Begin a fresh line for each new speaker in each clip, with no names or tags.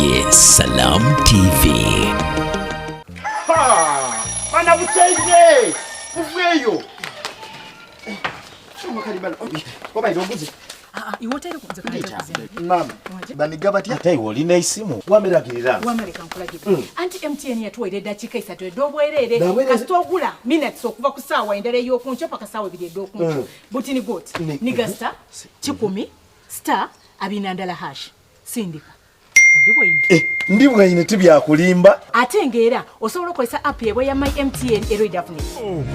Yes, Salam TV.
Bana bucheze. Kuveyo. Chuma kalibala. Baba idobuze.
Iwotero kunze kaleta kuze.
Mama. Banigaba tia.
Ate wolina isimu. Wameragirira.
Wamereka nkulagirira. Anti MTN yatuwere dakika 3 edobwerere. Kasitogula minutes okuva ku saawa endere y'okuncho paka saawa 2 ed'okuncho. Butini got. Niga star 10 star abinandala hash. Sindika.
Ndibwa ine tibya kulimba
ate ngera osobola okozesa app yebwe ya My MTN eroidafune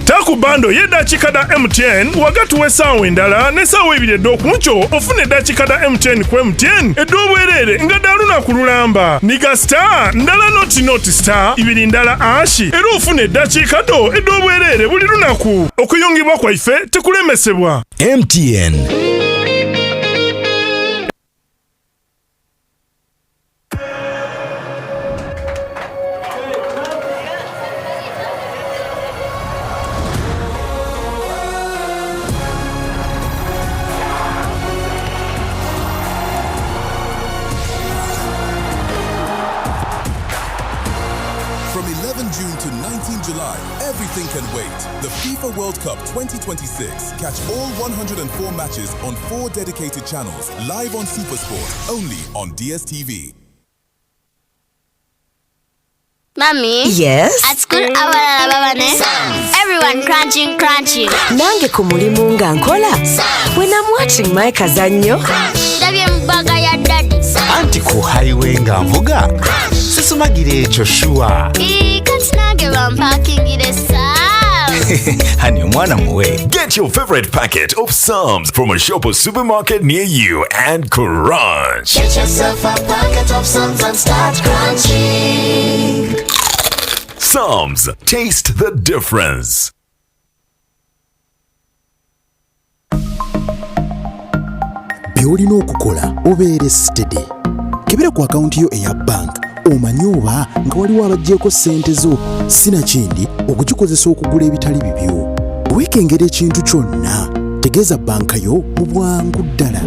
taku bando yedakika da MTN wagati w'essaawa endala n'essaawa 2 ed'okuncho ofuna eddakika da MTN ku MTN edd'obwerere nga daluna ku lulamba niga star ndala noti star 2 ndala ashi era ofuna eddakika do edd'obwerere buli lunaku okuyungibwa kwaife tekulemesebwa.
MTN.
From 11 June to 19 July, everything can wait. The FIFA World Cup 2026. Catch all 104 matches on 4 dedicated channels, live on SuperSport, only on DSTV.
Mommy?
Yes?
At school, everyone crunching.
Nange ku mulimu nga nkola. When I'm watching my kazanyo.
Anti ku highway nga mvuga. Sisumagire ekyo shuwa.
Kati nange bampakingire
Hani omwana muwe. Get your favorite packet of Psalms from a shop or supermarket near you and crunch.
Get yourself a packet of Psalms and start crunching.
Psalms, taste the difference.
Byolina okukola obeere steady. Kebera ku akaunti yo eya bank omanyi oba nga waliwo abaggyeko ssente zo sinakindi okugikozesa okugula ebitali bibyo. Weekengera ekintu kyonna tegeeza banka yo mu bwangu ddala.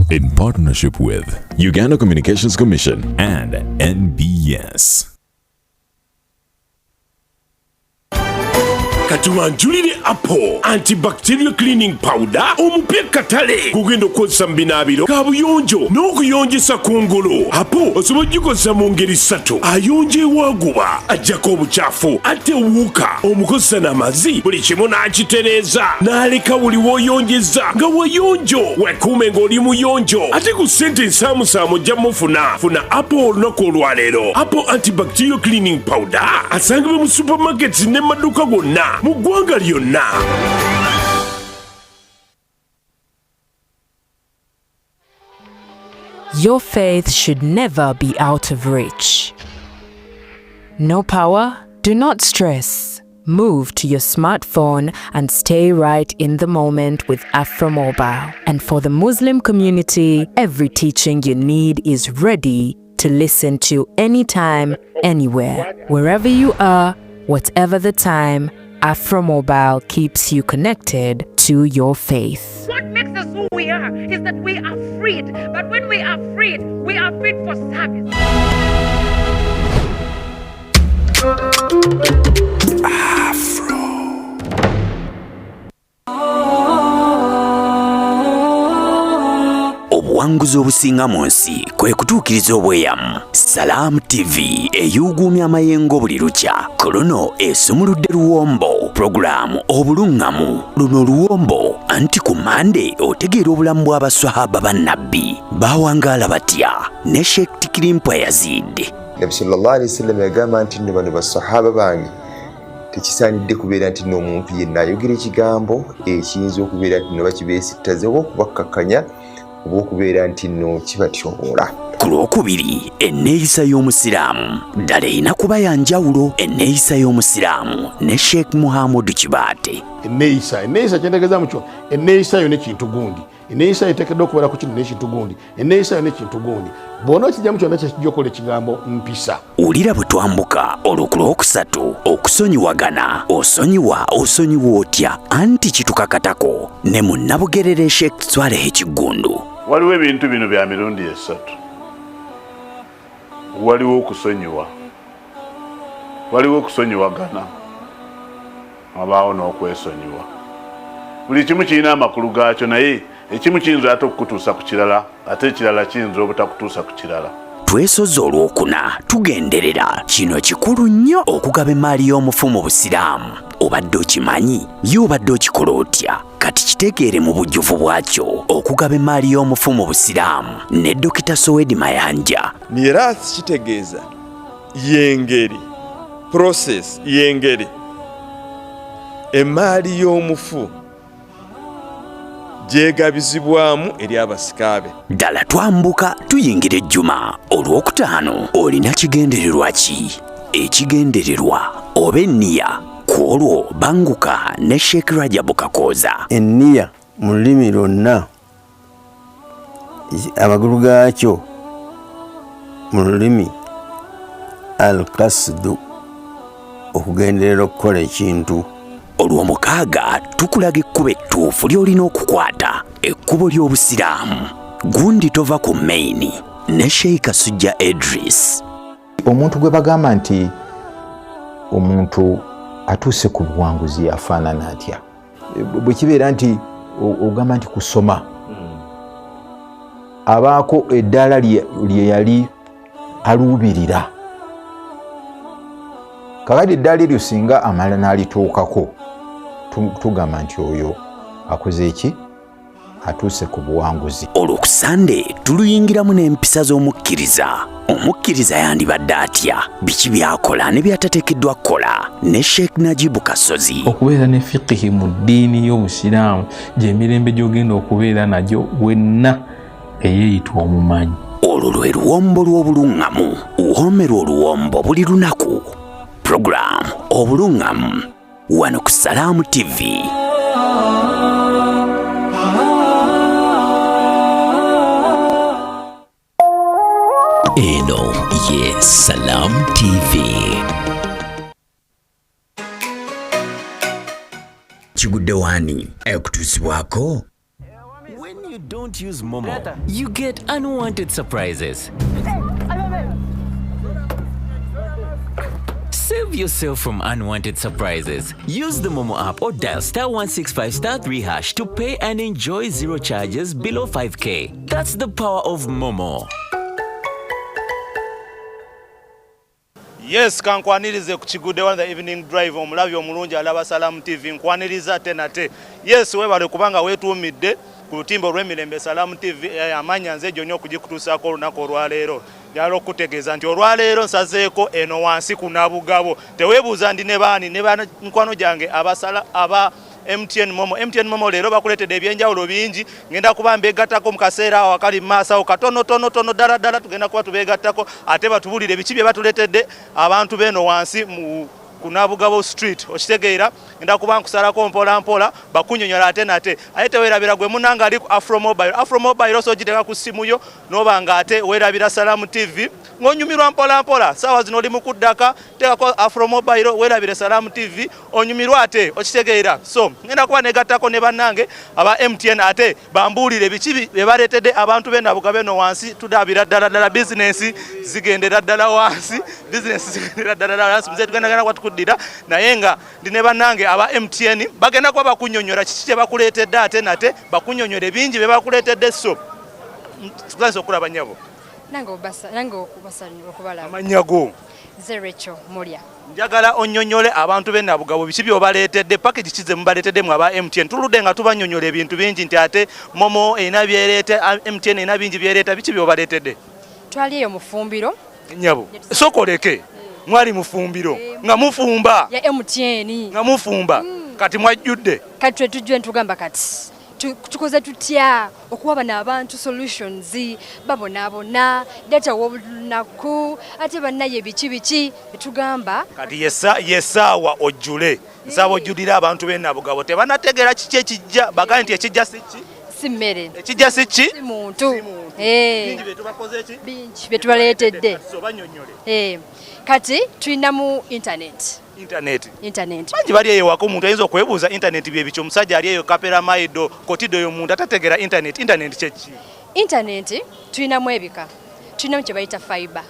In partnership with Uganda Communications Commission and NBS.
Kati wanjulire Apple antibacterial cleaning powder omupya katale kugenda okozesa mu binaabiro kabuyonjo n'okuyonjesa kungulu. Apple osobola okugikozesa mu ngeri 3: ayonja ewaguba, ajjako obukyafu, ate ewuuka, omukozesa n'amazzi, buli kimu n'akitereeza n'aleka buli w'oyonjeza nga wayonjo wekuume ng'oli muyonjo. Ate ku ssente ensaamusaamu ojja mufuna Apple olunaku olwaleero. Apple antibacterial cleaning powder asangibwa mu supermarkets ne maduuka gonna mu ggwanga lyonna.
Your faith should never be out of reach. No power? Do not stress. Move to your smartphone and stay right in the moment with Afromobile. And for the Muslim community, every teaching you need is ready to listen to anytime, anywhere. Wherever you are, whatever the time, Afromobile keeps you connected to your faith.
What makes us who we are is that we are freed. But when we are freed for service.
Obuwanguzi obusinga mu nsi kwe kutuukiriza obweyamu. Salam TV eyuguumya amayengo buli lukya. Kolono esumuludde luwombo. Programu obulungamu. Luno luwombo anti ku Mande otegeera obulamu bw'abaswahaba bannabbi. Baawangaala batya ne Sheikh Tikirimpwa Yazid.
Nabi sallallahu alayhi wasallam yagamba nti nno bano basahaba bange tekisaanidde kubeera nti nno omuntu yenna ayogera ekigambo ekiyinza okubeera nti nno bakibeesittaze oba okubakkakkanya oba okubeera nti nno kibatyoboola.
Ku lwokubiri enneeyisa y'omusiraamu ddala erina kuba ya njawulo. Enneeyisa y'omusiraamu ne Sheikh Muhammad Kibaate.
Enneeyisa kyentegeeza mukyo enneeyisa yo n'ekintu gundi. Enneeyisa eteekeddwa okubeera ku kino n'ekintu gundi. Enneeyisa yo n'ekintu gundi. Bw'ona okijjamu kyonna kyekijja okukola ekigambo mpisa.
Owulira bwe twambuka olwo ku lwokusatu okusonyiwagana osonyiwa otya anti kitukakatako ne munnabugerere Sheikh Swaleh Kiggundu.
Waliwo ebintu bino bya mirundi esatu. waliwo okusonyiwa, waliwo okusonyiwagana, wabaawo n'okwesonyiwa. Buli kimu kirina amakulu gaakyo, naye ekimu kiyinza ate okukutuusa ku kirala, ate ekirala kiyinza obutakutuusa ku kirala.
Twesoza olwokuna tugenderera kino kikulu nnyo okugaba emmaali y'omufu mu busiraamu. Obadde okimanyi ye obadde okikola otya? Kati kitegeere mu bujjuvu bwakyo okugaba emmaali y'omufu mu busiraamu ne Dr. Sowedi Mayanja.
Miraasi kitegeeza yengeri process yengeri emmaali y'omufu gyegabizibwamu eri abasikaabe.
Ddala twambuka tuyingira ejjuma olwokutaano olina kigendererwa ki? Ekigendererwa oba enniya ku olwo banguka ne Sheikh Rajabu Kakooza.
Enniya mu lulimi lwonna amagulu gaakyo mu lulimi al-qasdu okugenderera okukola ekintu.
Olw'omukaaga tukulaga ekkubo ettuufu ly'olina okukwata, ekkubo ly'obusiraamu. Gundi tova ku maini ne Sheikh Kasujja Idris.
Omuntu gwe bagamba nti omuntu atuuse ku buwanguzi afaanana atya? Bwe kibeera nti ogamba nti kusoma abaako eddaala lye yali aluubirira, kakati eddaala eryo singa amala n'alituukako tugamba nti oyo akoze eki? Atuuse ku buwanguzi.
Olwokusande tuluyingiramu n'empisa z'omukkiriza. Omukkiriza yandibadde atya? Biki byakola ne byatateekeddwa kukola? Ne Sheikh Najibu Kasozi.
Okubeera ne fiqhi mu ddiini y'obusiraamu gy'emirembe gy'ogenda okubeera nagyo wenna eyeeyitwa omumanyi.
Olwo lwe luwombo lw'obuluŋŋamu. Woomera oluwombo buli lunaku. Program Obuluŋŋamu wano ku Salaamu TV. Eno ye Salaamu TV. Kigudde wani okutuusibwako?
When you don't use Momo, you get unwanted surprises. Save yourself from unwanted surprises. Use the Momo app or dial *165*3# to pay and enjoy zero charges below 5k. That's the power of Momo.
Yes, kankwanirize ku Kigudde One the Evening Drive omulabi omulungi alaba Salaamu TV nkwaniriza ate nate. Yes, webale kubanga wetuumidde ku lutimbo lw'emirembe Salaamu TV amanya nze jonnyo okugikutuusaako olunaku olwaleero. Njala okutegeeza nti olwaleero nsazeeko eno wansi ku Nabugabo. Teweebuuza ndi ne baani ne mikwano gyange aba MTN Momo leero bakuleetedde ebyenjawulo bingi. Ngenda kuba mbeegattako mu kaseera awo akali mu maaso awo katono ddala tugenda kuba tubeegattako ate batubulire biki bye batuleetedde abantu b'eno wansi mu ku Nabugabo Street. Okitegeera ngenda kuba nkusalako mpola bakunyonyola ate nate. Aye teweerabira gwe munanga ali ku Afro Mobile oso giteka ku simu yo noba nga ate weerabira Salaamu TV ng'onyumirwa mpola saawa zino oli mu kuddaka tekako Afro Mobile weerabire Salaamu TV onyumirwa ate. Okitegeera so ngenda kuba negattako ne bannange aba MTN ate bambuulire biki bye baleetedde abantu b'e Nabugabo eno wansi tudabira ddala bizinesi zigendera ddala wansi mze tugenda kwa tukuddira naye nga ndine bannange aba MTN bagenda kuba bakunyonyola kiki kye bakuleetedde ate nate bakunyonyole bingi bye bakuleetedde so tuganze okulaba nyabo
nange okubasalira okubalaba
amanyago
Zerecho Mulya.
Njagala onyonyole abantu b'e Nabugabo biki byobaleetedde package kize mubaleetedde mu aba MTN tuludde nga tubanyonyola ebintu bingi nti ate Momo ena byeleeta MTN ena bingi byeleeta biki byobaleetedde.
Twali eyo mufumbiro
nyabo sokoleke mwali mufumbiro nga mufumba
ya MTN
nga mufumba kati mwajjudde
kati tujje ntugamba kati tukoze tutya okuwaba n'abantu solutions babonabona data w'olunaku ate bannaye biki betugamba
kati yesaawa ojjule nsaba ojjulira abantu b'e Nabugabo tebanategeera kiki ekijja bagaa nti ekijja siki
si mmere
ekijja siki
si muntu bingi betubaleetedde kati tulina mu internet
bangi bali eyo wako omuntu ayinza okwebuuza internet bye biki omusajja ali eyo kapera maido kotido eyo omuntu atategeera internet kyeki
internet tulinamu ebika tulinamu kye bayita fiber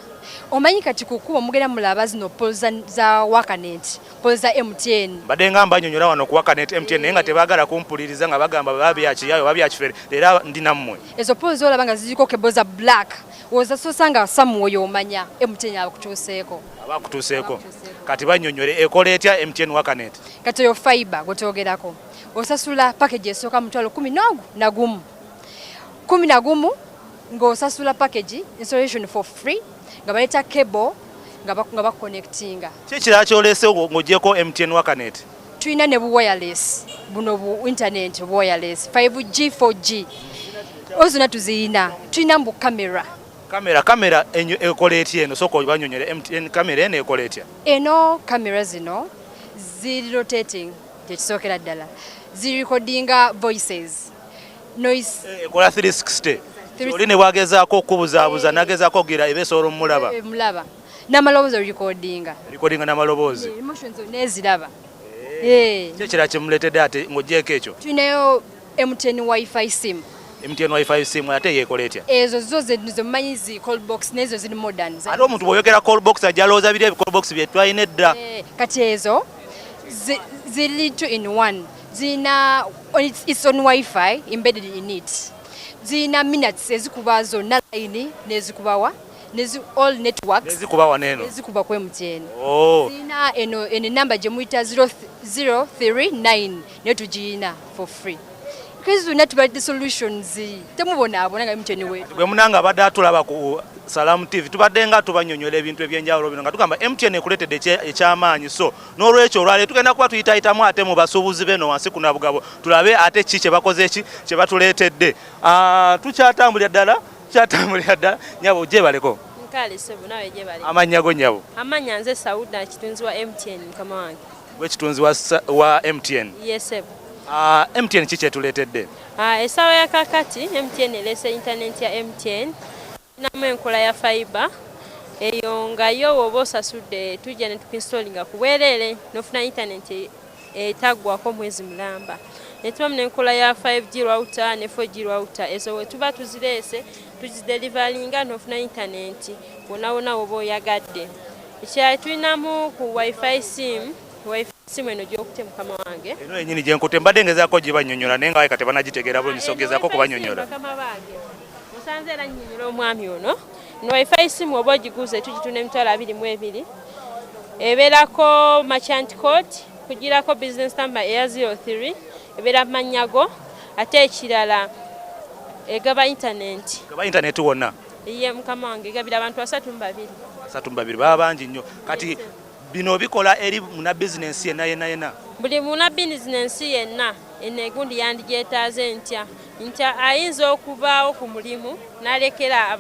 omanyi kati kukuba mugenda mulaba zino polza za Wakanet polza MTN
badde ngamba anyonyola wano ku Wakanet MTN naye nga tebaagala kumpuliriza nga bagamba babyakiyayo babyakifere era ndi nammwe
ezo polza olaba nga ziriko keboza black woza sosanga samuoyo omanya MTN abakutuuseeko
kati banyonyole ekola etya MTN Wakanet
kati yo fiber gwotogerako osasula package esooka mutwalo 11 ng'osasula package installation for free nga baleta cable nga bakonnectinga
kikira kyolese ng'ogyeko MTN Wakanet
tulina ne bu wireless buno bu internet wireless 5G 4G ozona tuziyina tulina mbu kamera ekola etya eno sooka banyonyole MTN kamera eno ekola etya eno kamera zino ziri rotating tekisookera ddala ziri recordinga voices noise
ekola 360 oli ne bwagezaako okubuzaabuza nagezaako gira ebeesobola omulaba
n'amaloboozi recordinga
n'amaloboozi
emotions neziraba
kyekira kimuleetedde ate ng'ogyeko ekyo
tulinayo MTN wifi sim
ate yeekola etya
ezo zo zemumanyi zi call box nezo ziri modern
ate omuntu bw'oyogera call box ajja alowooza biri call box bye twalina edda
kati ezo ziri 2-in-1 zina it's on wifi embedded in it zina minutes ezikuba zonna line nezikubawa all networks
nezikubawa neno
nezikuba ku MTN zina eno number gye muyita 0039 netugina for free kizu network solutions temubona abona nga MTN wetu
gwe munanga abadde atulaba ku Salam TV tubadde nga tubanyonyola ebintu ebyenjawulo bino nga tugamba MTN ekuletedde ekyamaanyi so n'olwekyo olwaleero tugenda kuba tuyitayitamu ate mu basuubuzi beno wansi ku Nabugabo tulabe ate ki kye bakoze ki kye batuleetedde tukyatambulira ddala nyabo gyebaleko amannya go nyabo
amanya nze Sauda kitunzi wa MTN mukama wange
gwe kitunzi wa MTN MTN ki kyetuleetedde
esawa ya kakati MTN elese internet ya MTN namu enkola ya fiber eyo nga yo woba osasudde tujja ne tukinstallinga ku bwereere nofuna internet etaggwako mwezi mulamba netubamu n'enkola ya 5G router ne 4G router ezo we tuba tuzireese tuzidelivalinga nofuna internet wona woba oyagadde ekirala tulinamu ku wifi sim eno gyokute mukama wange
eno yenyini gyenkute mbadde ngezaako gibanyonyola naye nga kati banagitegeera bulungi so gezaako kubanyonyola
musanze era nnyonnyola omwami ono no wifi simu oba ogiguze tugitunda emitwalo 22 ebeerako merchant code kugirako business number eya 03 ebeera manyago ate ekirala egaba internet
wonna
iye mukama wange egabira abantu 32
baba bangi nnyo kati bino bikola eri muna business yena
buli muna business yenna enegundi yandigyetaaze ntya ayinza okubaawo ku mulimu n'alekera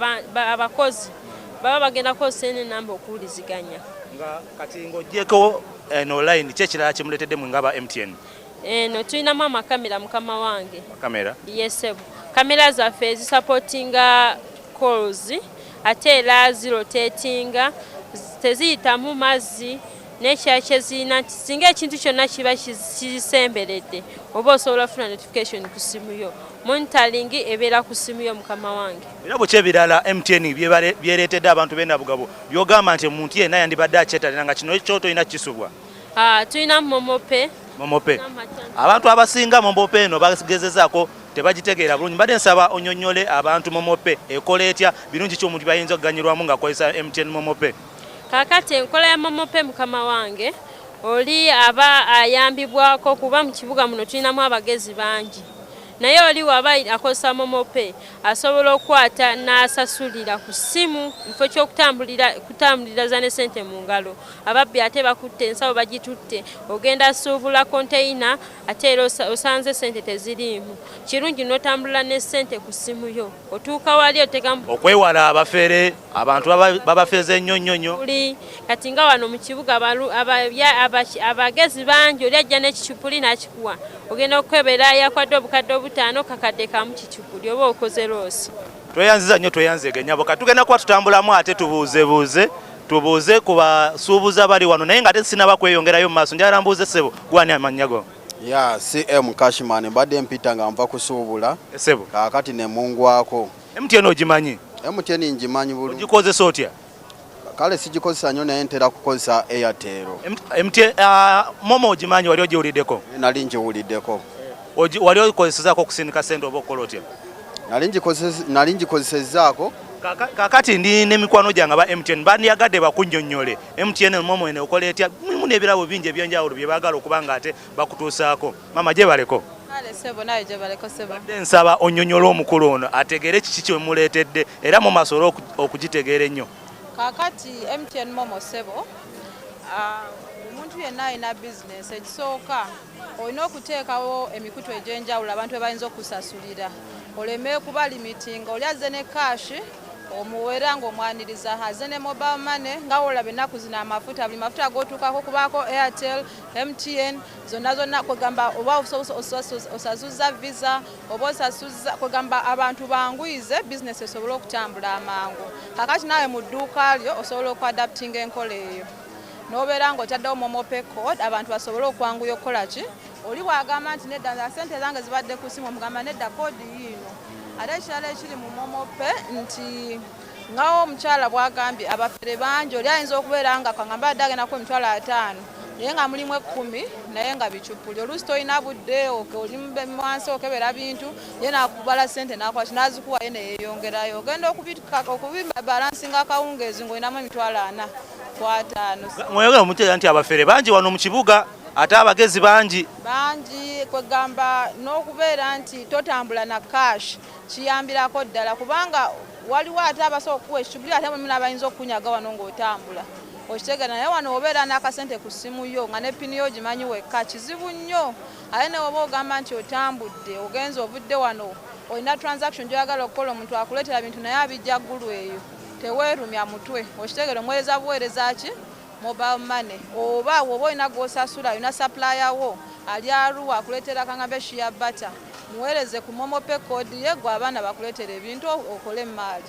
abakozi baba bagenda kukozesa eno enamba okuwuliziganya
nga kati ng'ogyeko online kyekirala kimuleetedde mwe ngaba MTN
eno tulinamu amakamera mukama wange
yesebu
kamera zaffe ezisupportinga calls ate era zirotatinga teziyitamu mazzi n'ekirala kyezirina nti singa ekintu kyonna kiba kisemberedde oba osobola ofuna notification ku simu yo monitoring ebeera ku simu yo mukama wange
birabo kye birala MTN byereetedde abantu b'e Nabugabo byogamba nti omuntu yenna yandibadde akyetalina nga kino ekyo tolina kisubwa
tulina momope
abantu abasinga momope eno bagezezaako tebagitegeera bulungi mbadde nsaba onyonyole abantu momope ekola etya birungi ki omuntu bayinza okuganyirwamu nga akozesa MTN momope
kakati enkola ya momope mukama wange oli aba ayambibwako kuba mu kibuga muno tulinamu abagezi bangi naye oli waba akozesa momope asobola okukwata n'asasulira ku simu mufo ky'okutambulira za ne ssente mu ngalo ababbi ate bakutte ensawo bagitutte ogenda suubula konteyina ate era osanze ssente teziriimu kirungi n'otambulira ne ssente ku simu yo otuuka wali otegamu
okwewala abafere abantu babafeeza ennyo
kati nga wano mu kibuga abagezi bangi oli ajja n'ekicupuli n'akikuwa ogenda okwebera yakwadde obukadde obutaano kakadde kamu kicupuli oba okoze loosi
tweyanziza nnyo tweyanzeganyabo kati tugenda kuba tutambulamu ate tubuuze ku basuubuza bali wano naye nga ate sinaba kweyongerayo mu maaso njagala mbuuze ssebo gwani amannya go
ya CM Cashman mbadde mpita nga nva kusuubula
ssebo
kaakati ne mungwako
MTN ogimanyi
MTN ngimanyi bulungi
ogikozesa otya
kale sigikozesa nnyo naye ntera kukozesa Airtel.
MTN Momo ogimanyi wali ogiwuliddeko?
Nali ngiwuliddeko.
Wali okozesezzaako okusindika ssente oba okola otya?
Nali ngikozesezaako.
Kakati ndi n'emikwano gyange aba MTN bandiyagadde bakunnyonnyole MTN Momo ene okola etya mulimu n'ebirabo bingi ebyenjawulo bye baagala okuba nga ate bakutuusaako. Mama gyebaleko. Nsaba onnyonnyole omukulu ono ategeere kiki kye muleetedde era mumasole okugitegeera ennyo.
Kakati MTN Momo sebo omuntu yenna alina bizinesi ekisooka olina okuteekawo emikutu egy'enjawulo abantu ebayinza okusasulira oleme kuba limitinga oli azze ne kashi omuwera ng'omwaniriza azze ne mobile money nga olaba ennaku zino amafuta buli mafuta ag'otuukako kubaako Airtel MTN zonna kwegamba oba osasuza visa oba osasuza kwegamba abantu banguyize bizinesi esobole okutambula amangu. Kakati nawe mu dduuka lyo osobola okuadaptinga enkola eyo n'obeera ng'otaddewo Momo Pay code abantu basobole okwanguya okukola ki oli bw'agamba nti nedda sente zange zibadde ku simu omugamba nedda koodi yiino. Ate ekirala ekiri mu Momo Pay nti ngawo omukyala bw'agambye abafere bangi oli ayinza okubeera nga kangamba adde agendako emitwalo 5 naye nga mulimu 10 naye nga bicuppuli oluusi tolina budde oli wansi okebera bintu ye nakubala sente nakola kinazikuwaye neyeeyongerayo ogenda okubibalansinga akawungeezi ng'olinamu emitwalo 4 ku 5.
Mweyogera omuteera nti abafere bangi wano mu kibuga ate abagezi bangi
kwegamba n'okubeera nti totambula na cash kiyambirako ddala kubanga waliwo ate abasobola okuwa ekitubuli ate mulimu n'abayinza okunyaga wano ng'otambula okitegana naye wano obeera n'akasente ku ssimu yo nga ne pini yo gimanyi wekka kizibu nnyo ate ne woba ogamba nti otambudde ogenze ovudde wano olina transaction gyoyagala okukola omuntu akuleetera bintu naye abijja ggulu eyo teweerumya mutwe okitegere omuweereza buweereza ki mobile money oba woba olina gw'osasula olina supplier wo ali aruwa akuleetera kangambe shia bata muweereze ku Momo Pay code ye gwe abaana bakuleetera ebintu okole emaali.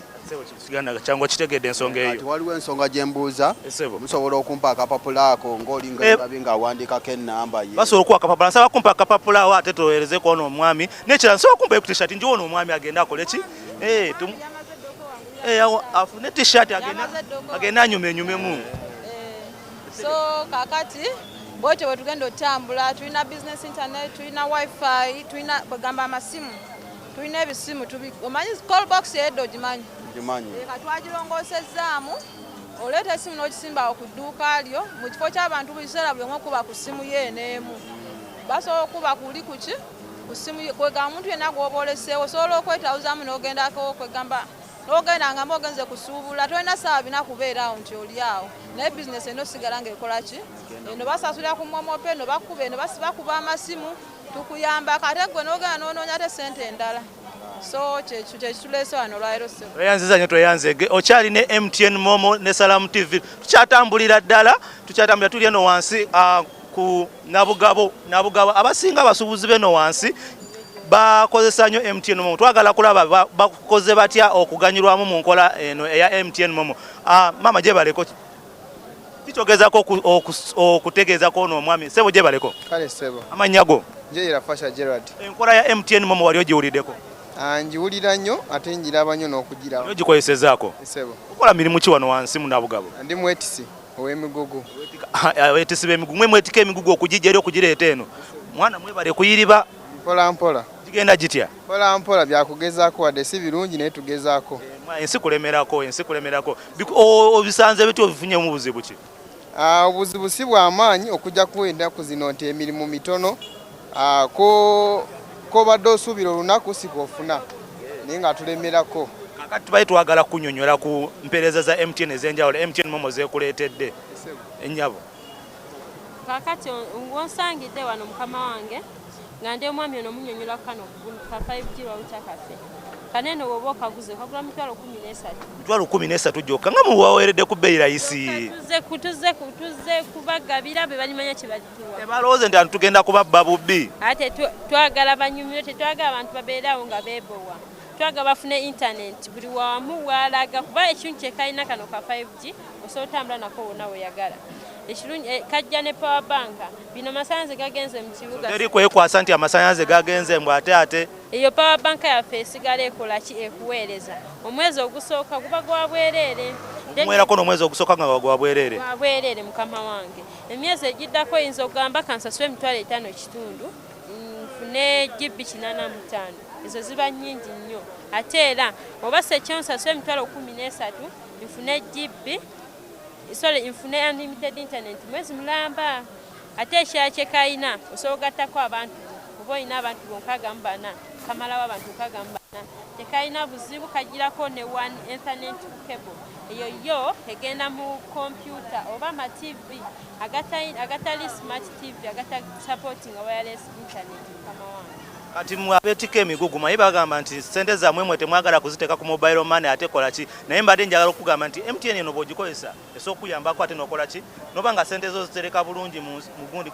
Sigana kyangu kitegedde ensonga eyo.
Waliwo ensonga gye mbuuza musobola okumpa akapapula ako ng'olinga nga awandiikako ennamba ye.
Basobola okuwa akapapula nsaba kumpa akapapula awo ate toweerezeko ono omwami n'ekirala nsobola kumpa t-shirt nti ono omwami agenda akole ki afune t-shirt agenda anyumenyumemu.
So kakati bwete bwe tugenda otambula tulina business internet tulina wifi tulina kwegamba amasimu tulina ebisimu omanyi call box yeddo gimanyi katwagirongoosezaamu oleeta esimu n'ogisimbawo ku dduuka lyo mu kifo ky'abantu buli kiseera buli omu okuba ku ssimu yeeneemu basobola okuba kuli kuki ku ssimu kwegamba omuntu yenna gw'oba oleseewo osobola okwetawuzaamu n'ogendako kwegamba n'ogenda nga ogenze kusuubula tolina ssaawa bina kubeeraawo nti oli awo naye bizinesi eno sigala ng'ekola ki eno basasulira ku Momo Pay eno bakuba eno bakuba amasimu tukuyambako ate gwe n'ogenda n'onoonya ate sente endala so kyekituleese wano olwaleero
tweyanziza nnyo tweyanzege okyali ne MTN Momo ne Salamu TV tukyatambulira ddala tuli eno wansi ku nabugabo abasinga abasuubuzi beno wansi bakozesa nnyo MTN Momo twagala kulaba bakoze batya okuganyirwamu mu nkola eno eya MTN Momo. Mama gyebaleko kikyogezako okutegeezako ono omwami sebo gyebaleko
kale sebo
amannya go
Njeyira Fasha Gerard.
Enkola ya MTN Momo wali ogiwuliddeko?
Njiwulira nnyo ate njiraba nnyo n'okugirawo.
Ogikozesezaako?
Sebo.
Okola mirimu ki wano wansi mu Nabugabo?
Ndi mwetisi ow'emigugu.
Wetisi b'emigugu mwe mwetika emigugu okugijja eri okugireeta eno mwana mwebale kuyiriba
mpola mpola
gigenda gitya?
Mpola mpola byakugezaako wadde si birungi naye tugezaako.
Ensi kulemerako obisanze bityo obifunye mu buzibu ki?
Obuzibu si bw'amaanyi okujja kuwenda ku zino nti emirimu mitono kobadde osuubira olunaku sikofuna naye nga tulemerako.
Kakati tubaye twagala kunnyonnyola ku mpeereza za MTN ez'enjawulo MTN Momo zeekuleetedde ennyabo.
Kakati onsangidde wano mukama wange nga ndi omwami ono munnyonnyola kano ka 5G router kaffe kanene woba okaguze kagula $13.
$13 gyokka nga muwaweeredde ku bbeeyi rayisi.
Tuze kubagabira be balimanya kye balituwa.
Tebalowooze nti tugenda kubabba bubbi.
Ate twagala banyumire tetwagala abantu babeerawo nga beebowa. Twagala bafune internet buli wamu walaga kuba ekintu kyekalina kano ka 5G osobola otambula nako wonna weyagala. Ekirungi kajja ne power bank bino amasannyalaze gagenze mu kibuga.
Teri kwekwasa nti amasannyalaze gagenze mbw ate
eyo power bank yaffe esigala ekola ki ekuweereza omwezi ogusooka guba gwa bwereere
mwerako n'omwezi ogusooka nga gwa bwerere
mukama wange emyezi egiddako eyinza okugamba kansasule $5.5 nfune GB 85 ezo ziba nnyingi nnyo ate era oba sekyonsasule $13 nfune GB nfune unlimited internet mwezi mulamba ate ekirala kyekayina osobola ogattako abantu oba olina abantu 64 kamalawo abantu 64 tekayina buzibu kagirako ne one internet cable eyo yo egenda mu computer oba ama TV agatali smart TV supporting wireless internet kama wange
kati mwabetika emigugu maye bagamba nti sente zammwe mwe temwagala kuziteeka ku mobile money ate kola ki naye mbadde njagala okugamba nti MTN eno bw'ogikozesa esokuyambako ate nokola ki noba nga sente zo zitereka bulungi mu gundi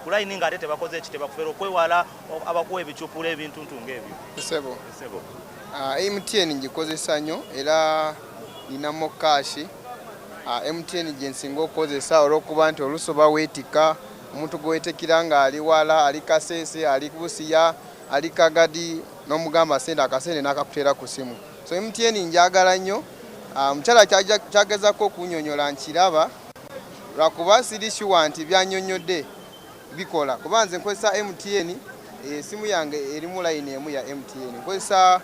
kulayini nga ate tebakoze eki tebakufera okwewala abakuwa ebicuupula ebintu ng'ebyo
Sebo MTN ngikozesa nnyo era ninamo kashi MTN gye nsinga okukozesa olw'okuba nti olusoba weetika omuntu gwewetekera nga ali wala ali Kasese ali Busiya ali Kagadi n'omugamba sente akasente n'akakuteera ku simu so MTN njagala nnyo mukyala kyagezako okunyonyola nkiraba lwakuba siri sure nti byanyonyodde bikola kuba nze nkozesa MTN esimu yange erimu line emu ya MTN nkozesa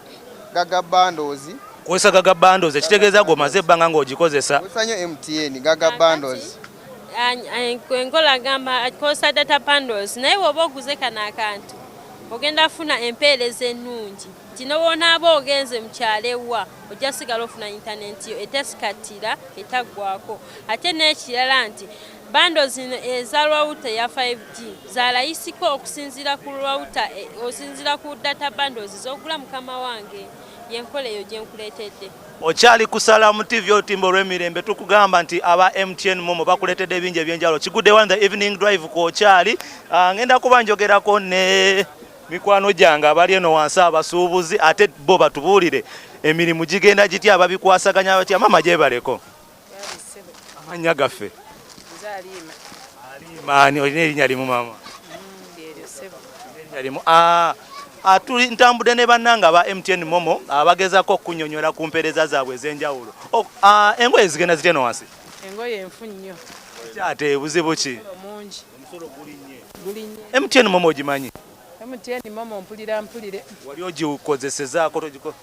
Gaga Bundles
kozesa Gaga Bundles ekitegeeza ng'omaze ebbanga ng'ogikozesa
kozesa nnyo MTN Gaga Bundles
enkola gamba kozesa data bundles naye woba oguze kano akantu ogenda funa empeereza ennungi kino wonaaba ogenze mukyalo ewa ojja sigala ofuna internet yo etesikatira etaggwako ate n'ekirala nti bundles eza router ya 5G zalayisiko okusinziira ku router osinziira ku data bundles z'ogula mukama wange yenkola eyo gye nkuleetedde
okyali ku Salamu TV otimbo lw'emirembe tukugamba nti aba MTN Momo bakuleetedde ebingi ebyenjalo kigudde one the evening drive ku okyali ngenda kuba njogerako ne mikwano gyange abali eno wansi abasuubuzi ate bo batubuulire emirimu gigenda giti ababikwasaganya batya mama gyebaleko amanya gaffe Alima olina erinnya limu mama atuli ntambudde ne bannanga aba MTN Momo abagezako okunyonyola ku mpeereza zaabwe ez'enjawulo engoye zigenda zitya eno wansi
engoye enfu nnyo
ate buzibu ki
mungi
omusolo gulinnye MTN Momo ogimanyi
MTN Momo mpulire
wali ogikozesezaako togiko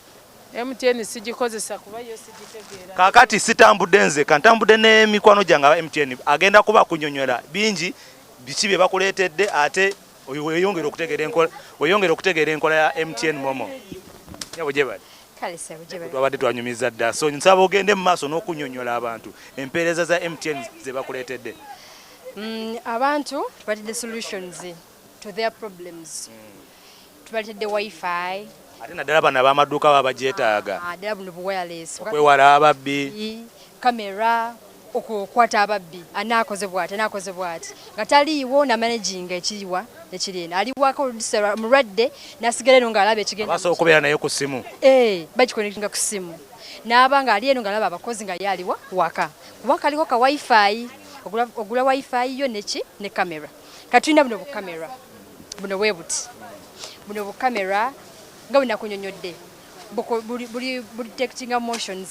MTN sigikozesa kuba yo sigitegeera
kakati sitambudde nze kantambudde n'emikwano gyange aba MTN agenda kuba kunyonyola bingi biki bye bakuleetedde ate weyongera okutegeera enkola ya MTN Momo nyabo gyebali twabadde twanyumiza dda so nsaba ogende mu maaso n'okunyonyola abantu empeereza za MTN ze bakuleetedde
abantu tubatedde solutions to their problems tubatedde wifi
ate naddala bano ab'amaduuka baba bagyetaaga
ddala buno bu wireless
okwewala ababbi
kamera okukwata ababbi anaakoze bw'ati nga taliiwo na managing ekiriwa ekiri eno aliwako oludisera mulwadde nasigala eno ng'alaba ekigenda
basobola okubeera naye ku ssimu
bagikonekitinga ku ssimu n'aba nga ali eno ng'alaba abakozi nga ye aliwa waka kuba kaliko ka wifi ogula wifi yo ne kamera katulina buno bukamera buno bwe buti buno bukamera nga bwe nakunyonyodde buli detectinga motions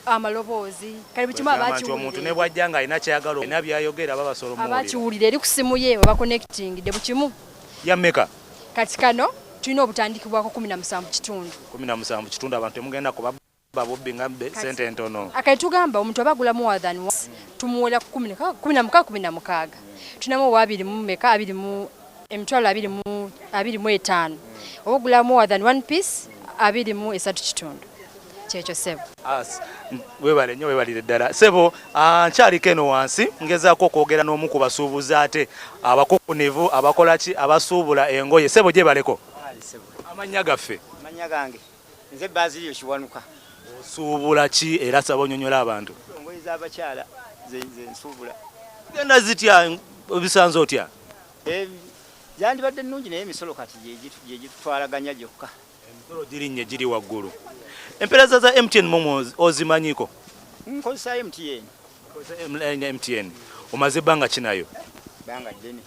amaloboozi kali bukimu abakiwulire
omuntu ne bwajja nga alina kyayagala olina byayogera babasolo mu
abakiwulire eri ku ssimu ye baba connectingidde bukimu
ya mmeka
kati kano tulina obutandikibwako 17
kitundu abantu temugenda kuba babubbi nga sente entono
akati tugamba omuntu abagula more than once tumuwola ku 16 tulinamu owa 2 mu meka 2 mu emitwalo 25 obagula more than one piece 2 mu 3 kitundu kyekyo Sebo
webale nnyo webalire ddala Sebo nkyaliko eno wansi ngezaako okwogera n'omu ku basuubuzi ate abakokunivu abakola ki abasuubula engoye Sebo gyebaleko amannya gaffe
amannya gange nze Bazilio Kiwanuka
osuubula ki era saba onyonyola abantu
engoye z'abakyala ze nsuubula
genda zitya obisanze otya
gyandibadde nnungi naye emisolo kati gye gitutwalaganya gyokka
emisolo girinnye giri waggulu empeereza za MTN Momo ozimanyiko
nkozesa MTN
omaze ebbanga kinayo
banga ddene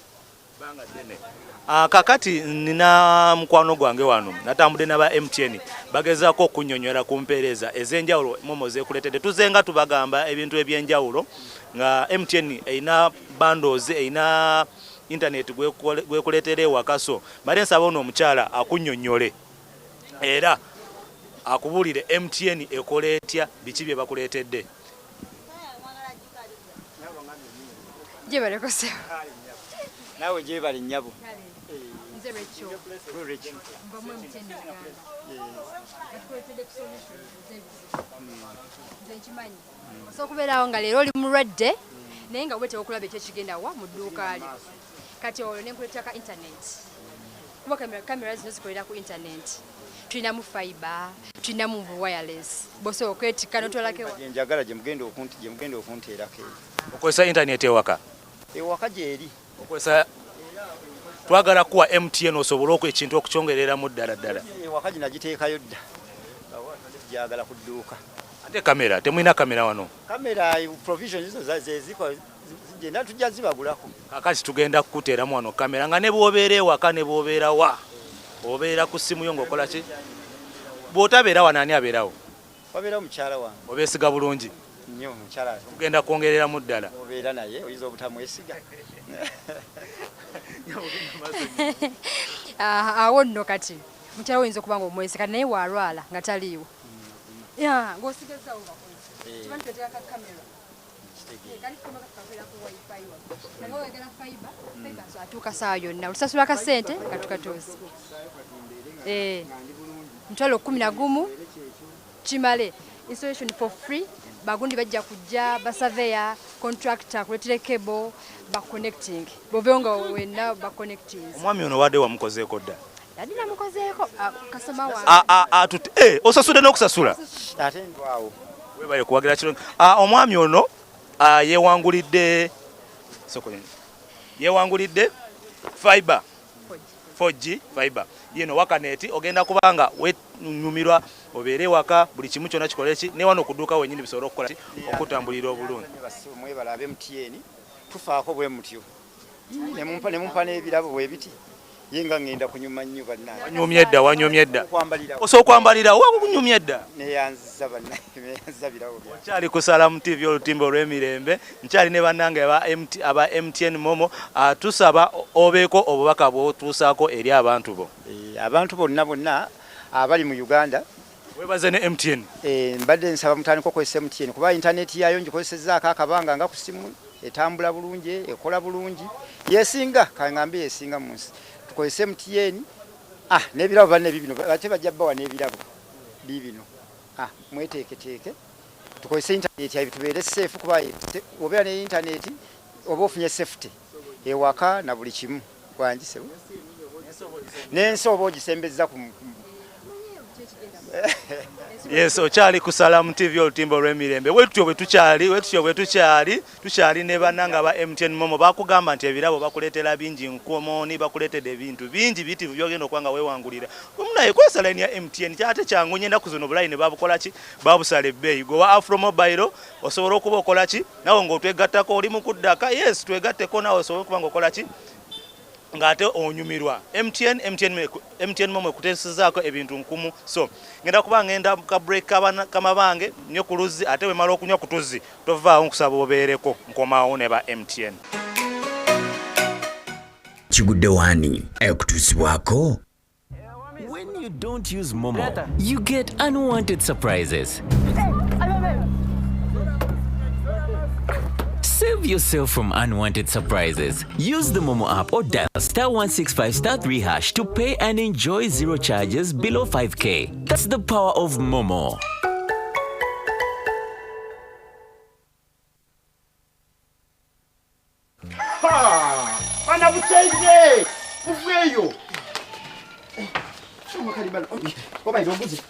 Kakati nina mukwano gwange wano natambudde n'aba MTN bagezaako okunnyonnyola ku mpeereza ez'enjawulo Momo zeekuleetedde. Tuzenga tubagamba ebintu eby'enjawulo nga MTN erina bundles erina internet gwekuleetera ewaka, so male nsaba ono omukyala akunnyonnyole era akubuulire MTN ekola etya, biki bye bakuleetedde.
Nawe gyebale nnyabo.
Nze Rachel. Mbamu MTN Uganda. Atukuleetedde ku solution nze nkimanyi. So kubeerawo nga leero oli mulwadde naye nga wetewa okulaba ekyekigenda wa mu dduuka lyo. Kati olwo nenkuleetera ka internet. Kuba kamera zino zikolera ku internet. Tulinamu fiber, tulinamu wireless. Boso okwetika notwalako
njagala gye mugenda okunteerako.
Okozesa internet ewaka?
Ewaka gyeri.
Okozesa twagala kuwa MTN osobole ekintu okukyongereramu ddala.
Ewaka gye nagiteekayo dda. Gyagala ku dduuka.
Ate kamera, temulina kamera wano?
Kamera provisions zeziko zigenda tujja zibagulako.
Kakati tugenda kukuteeramu wano kamera nga ne bw'obeera ewaka ne bw'obeera wa? Obeera ku ssimu yo ng'okola ki? Bw'otabeera wano ani abeerawo?
Wabeera mukyala wange.
Obeesiga bulungi?
Nnyo mukyala.
Tugenda kwongereramu ddala.
Obeera naye oyinza obutamwesiga.
Awo nno kati mukyala oyinza okuba nga omwesiga naye walwala nga taliiwo. Ng'osigazaawo kiba ntuteeka kamera. Kali kama kakavera ku wifi wa. Nanga wegera fiber so atuuka saa yonna. Olusasula ka ssente nga tukatoozi. Mutwalo 11 kimale. Installation for free. Bagundi bajja kujja basaveya contractor kuletera cable ba connecting. Bovenga wenna ba connecting.
Omwami ono wadde wamukozeeko dda.
Yadina mukozeeko kasoma wa.
Osasudde n'okusasula.
Ate ndwawo.
Webaye kuwagira kiro. Omwami ono yeewangulidde fiber 4G fiber yeno wakaneti ogenda kubanga wenyumirwa obeere waka buli kimu kyonna kikoleki ne wano kuduuka wenyini bisobola okukola okutambulira obulungi.
Mwebala MTN tufaako bwe mutyo ne mumpa n'ebirabo bwe biti yenga ngenda kunyuma nnyo bannange.
Wanyumye edda. Osokwambalira wakunyumye edda.
Neyanza bannange birawo.
Nkyali ku Salamu TV olutimbo olw'emirembe. Nkyali ne bannange aba MTN Momo. Tusaba obeeko obubaka bw'otuusaako eri abantu bo.
Abantu bonna abali mu Uganda.
Webaze ne MTN.
Mbadde nsaba mutandika okozesa MTN kuba internet yayo ngikozesezzaako akabanga nga ku simu etambula bulungi ekola bulungi yesinga kangambe yesinga munsi. Tukozesa MTN n'ebirabo banne bibino ate bajja bbawa n'ebirabo bibino mweteeketeeke tukozesa internet yayo tubeere safe kuba obeera ne internet oba ofunye safety ewaka na buli kimu wanjise n'ensi oba ogisembezza ku
Yes, okyali ku Salamu TV olutimbo olw'emirembe. Wetutyo bwe tukyali ne bannanga ba MTN Momo bakugamba nti ebirabo bakuleetera bingi nkomoni bakuleetedde ebintu bingi bitivu byogenda okuba nga weewangulira. Munaye kwesa line ya MTN kyate kyangu nyenda kuzuno bulayini babukola ki babusala ebbeeyi. Gowa Afro Mobile osobola okuba okola ki nawe ng'otwegattako oli mu kuddaka. Yes, twegatteko nawe osobola okuba ng'okola ki ngate onyumirwa. MTN Momo kuteesezaako ebintu nkumu. So ngenda kuba ngenda ka break kama bange nyo kuluzi ate we mala okunywa kutuzi tovaawo nkusaba obeereko nkomaawo ne ba MTN.
Kigudde wani ekutuusibwako?
When you don't use Momo, you get unwanted surprises. Save yourself from unwanted surprises. Use the Momo app or dial *165*3# to pay and enjoy zero charges below 5K. That's the power of Momo.
Bana buchaije! Uveyo! Chuma kalibala. Oba idoguzi.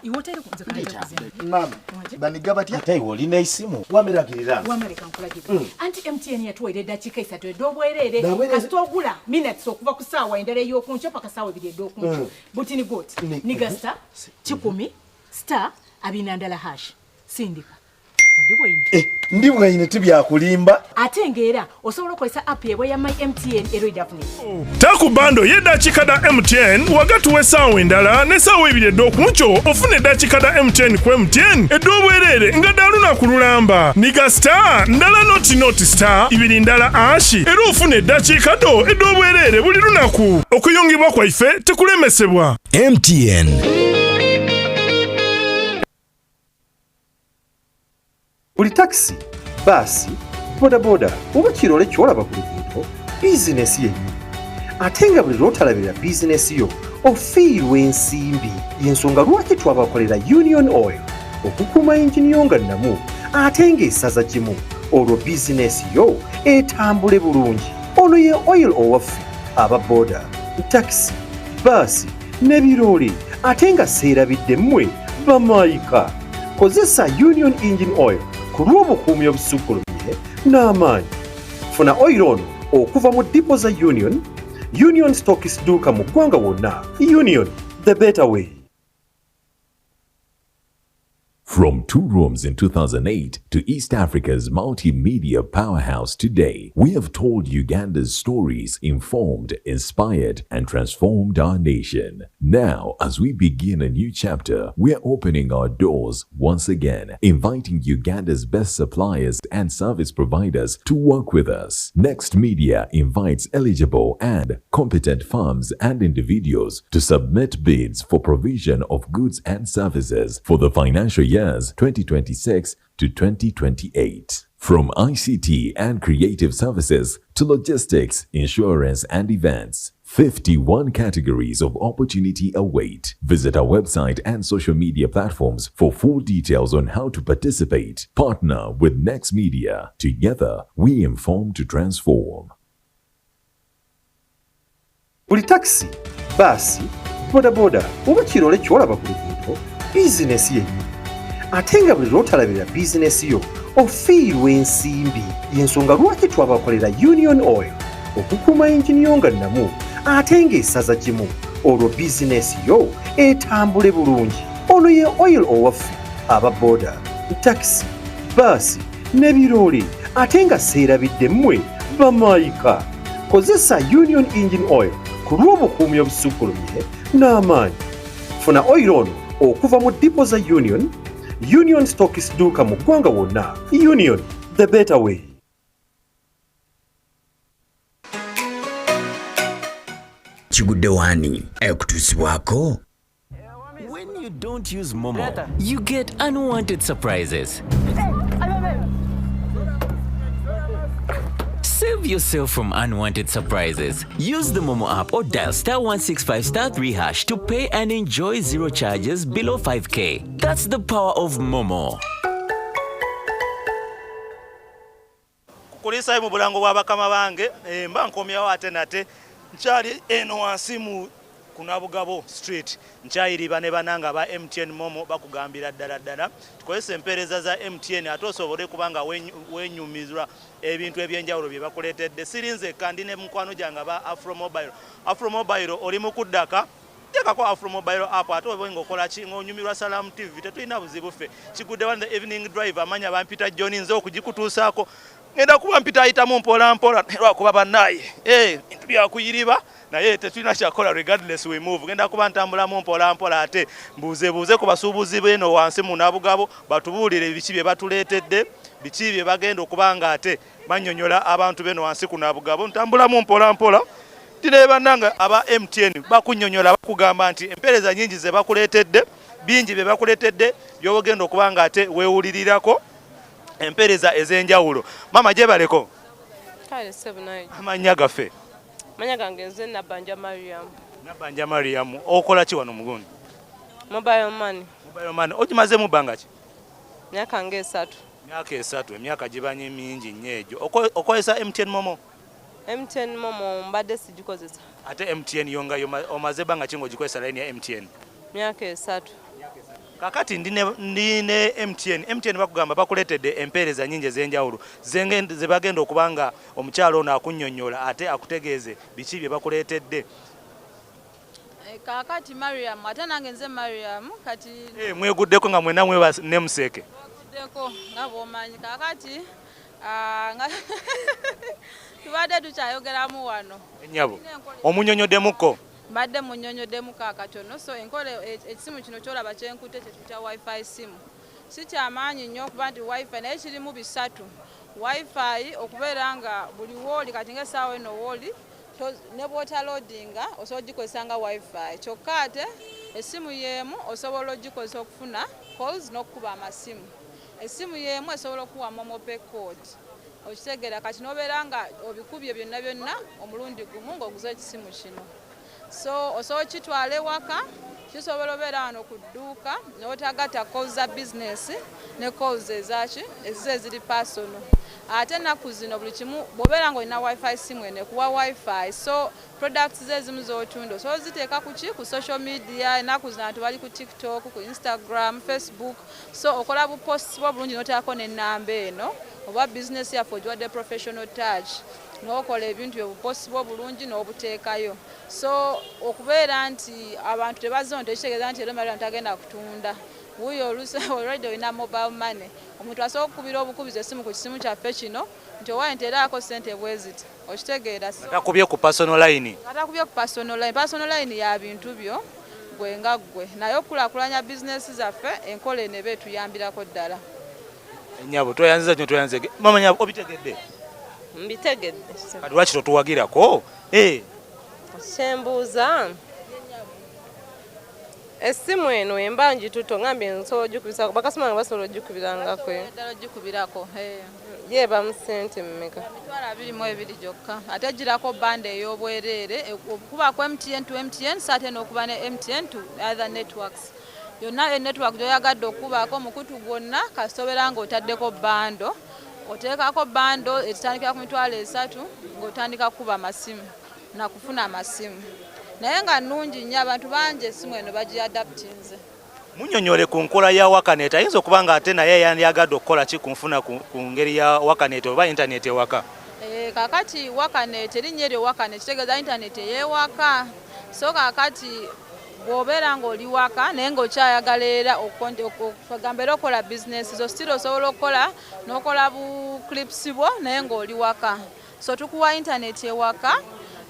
Iwotero kunze kaleta.
Mama, banigaba tia.
Ate
wolina isimu. Wameragirira.
Wamereka nkulagirira. Anti MTN yatuwere dakika 3 edobwerere. Kasitogula minutes okuva ku saawa endere y'okuncho paka saawa 2 ed'okuncho. Butini got. Niga star 10 star abinandala hash. Sindika.
ndi bwayine tibyakulimba
ate ngera osobola okozesa app yebwe ya my MTN eroidafune
taku bando y'eddakiika da MTN wagatuwa essaawa endala n'essaawa ebiri ed'okunkyo ofuna eddakiika da MTN ku MTN edd'obwereere nga dda lunaku lulamba niga star ndala noti star ibiri ndala ashi era ofuna eddakiika do edd'obwereere buli lunaku okuyungibwa kwaife tekulemesebwa
MTN.
Buli taxi, basi, bodaboda oba kirole kyolaba ku luguudo bizinesi yennyini ate nga buli lw'otalabira bizinesi yo ofiirwa ensimbi y'ensonga lwaki twabakolera Union Oil okukuuma yingini yo nga nnamu ate ng'esaza gimu olwo bizinesi yo etambule bulungi. Ono ye oil owaffe aba boda, taxi, basi n'ebiroole ate nga seerabidde mmwe bamaayika. Kozesa Union Engine Oil ku lw'obukuumi obusukkulumye n'amaanyi. Funa oil ono okuva mu dipo za Union Stockist duuka mu ggwanga wonna. Union, the better way.
From 2 rooms in 2008 to East Africa's multimedia powerhouse today, we have told Uganda's stories, informed, inspired, and transformed our nation. Now, as we begin a new chapter, we're opening our doors once again, inviting Uganda's best suppliers and service providers to work with us. Next Media invites eligible and competent firms and individuals to submit bids for provision of goods and services for the financial years 2026 to 2028. From ICT and creative services to logistics, insurance, and events, 51 categories of opportunity await. Visit our website and social media platforms for full details on how to participate. Partner with Next Media. Together, we inform to transform.
Buli taxi, basi, bodaboda oba kirole kyolaba ku luguudo bizinesi yennyini ate nga buli lw'otalabira bizinesi yo ofiirwa ensimbi y'ensonga lwaki twabakolera Union Oil okukuuma yingini yo nga nnamu ate ng'esaza gimu olwo bizinesi yo etambule bulungi. Ono ye oil owaffe aba boda, taxi, basi n'ebiroole ate nga seerabidde mmwe bamaayika. Kozesa Union Engine Oil ku lw'obukuumi obusukkulumye n'amaanyi. Funa oil ono okuva mu dipo za Union Stockist duuka mu ggwanga wonna. Union, the better way.
Kigudde wani ekutuusibwako?
When you don't use Momo, you get unwanted surprises. Save yourself from unwanted surprises. Use the Momo app or dial *165*3# to pay and enjoy zero charges below 5K. That's the power of Momo.
Kukulisa mu bulango bwa bakama bange mba nkomyawo ate nate nkyali eno wansi mu kunabugabo street nkyayiriba ne bananga ba MTN Momo bakugambira ddala tukozesa empeereza za MTN ate osobole kubanga wenyumizwa ebintu ebyenjawulo bye bakuleetedde. Sirinze kandi ne mukwano gyange ba Afro Mobile oli mu kuddaka tekako Afro Mobile app ate oba ng'okola ki ng'onyumirwa Salam TV tetulina buzibu ffe. Kigudde one the evening drive amanya bampita John nze okugikutuusaako ngenda kuba mpita ayitamu mpola lwakuba bannaye bintu byakuyiriba naye tetulina kyakola regardless we move. Ngenda kuba ntambulamu mpola ate mbuuze ku basuubuzi b'eno wansi mu nabugabo batubuulire biki bye batuleetedde biki bye bagenda okubanga ate bannyonnyola abantu b'eno wansi ku nabugabo. Ntambulamu mpola tine bannanga aba MTN bakunnyonnyola bakugamba nti empeereza nnyingi ze bakuleetedde bingi bye bakuleetedde by'ogenda okubanga ate weewulirirako empeereza ez'enjawulo. Mama gyebaleko
kale sebunayi
amanya gaffe.
Manya gange nze Nabanja Mariam.
Okola ki wano mugundi?
Mobile money.
Okimaze mu bbanga ki?
Myaka ng'esatu.
Myaka esatu, emyaka gibanye mingi nnyo egyo. Okozesa MTN Momo?
MTN Momo mbadde sigikozesa.
Ate MTN yonga omaze bbanga ki ng'ogikozesa layini ya MTN?
Myaka esatu.
Kakati ndine MTN bakugamba bakuleetedde empeereza nnyingi ez'enjawulo ze bagenda okubanga omukyalo ono akunnyonnyola ate akutegeeze biki bye bakuleetedde.
Kakati Mariam ate nange nze Mariam kati
mweguddeko nga mwena ne museke.
Deko ngabomanya kakati tubadde tukyayogeramu wano.
Ennyabo omunyonyoddemukko.
Mbadde munyonyoddemu kakatono so enkola ekisimu kino kyolaba kyenkute kyetuyita wifi simu. Si kyamaanyi nnyo okuba nti wifi naye kirimu bisatu. Wifi okubeera nga buli wooli kati ng'essaawa eno wooli ne bw'otaloadinga osobola ogikozesa nga wifi. Kyokka ate essimu y'emu osobola ogikozesa okufuna calls n'okukuba amasimu. Essimu y'emu esobola okuwa momope code. Okitegeera kati n'obeera nga obikubye byonna byonna omulundi gumu ng'oguza ekisimu kino. So osobola kitwala ewaka, kisobola obeera wano ku dduuka n'otagatta calls za business ne calls ezaki ezize eziri personal. Ate ennaku zino buli kimu bw'obeera ng'olina wifi simu eno ekuwa wifi, so products ze ezimu z'otunda osobola ziteeka ku ki ku social media. Ennaku zino abantu bali ku TikTok, ku Instagram, Facebook, so okola buposts bwo bulungi n'oteekako n'ennamba eno oba business yaffe ogiwadde professional touch n'okola ebintu byobuposts bwo bulungi n'obuteekayo. So okubeera nti abantu tebaziona tekitegeeza nti era mali tagenda kutunda. Wuyo already olina mobile money. Omuntu asobola okukubira obukubizi essimu ku kisimu kyaffe kino nti owa enteraako ssente bweziti. Okitegeera
atakubye ku personal line.
Atakubye ku personal line. Personal line ya bintu byo gwe nga gwe. Naye okulakulanya business zaffe enkola eno eba etuyambirako ddala.
Ennyabo tweyanziza nnyo tweyanzege. Mama Nyabo obitegedde?
Mbitegedde.
Kati lwaki totuwagirako?
Kyembuuza essimu eno emba ngituto ngambye nsobola ogikubisako bakasoma nga basobola ogikubirangako.
Ddala ogikubirako.
Yeeba mu ssente mmeka?
Emitwalo 22 gyokka. Ate girako bande ey'obwereere okuba ku MTN to MTN so ate n'okuba ne MTN to other networks. Yonna enetwork gy'oyagadde okubaako omukutu gwonna kasobera ng'otaddeko bando. Oteekako bando etandikira ku mitwalo 3 ng'otandika kuba amasimu na kufuna amasimu. Naye nga nnungi nnyo abantu bangi essimu eno bagiadaptinze.
Munnyonnyole ku nkola ya Wakanet ayinza okuba nga ate naye yandiyagadde okukola ki ku nfuna ku ngeri ya Wakanet oba internet ewaka?
Kakati Wakanet erinnya eryo Wakanet kitegeeza internet ey'ewaka. So kakati bw'obeera ng'oli waka naye ng'okyayagala era okugamba era okola business zo still osobola okukola n'okola bu clips bwo naye ng'oli waka. So tukuwa internet ewaka.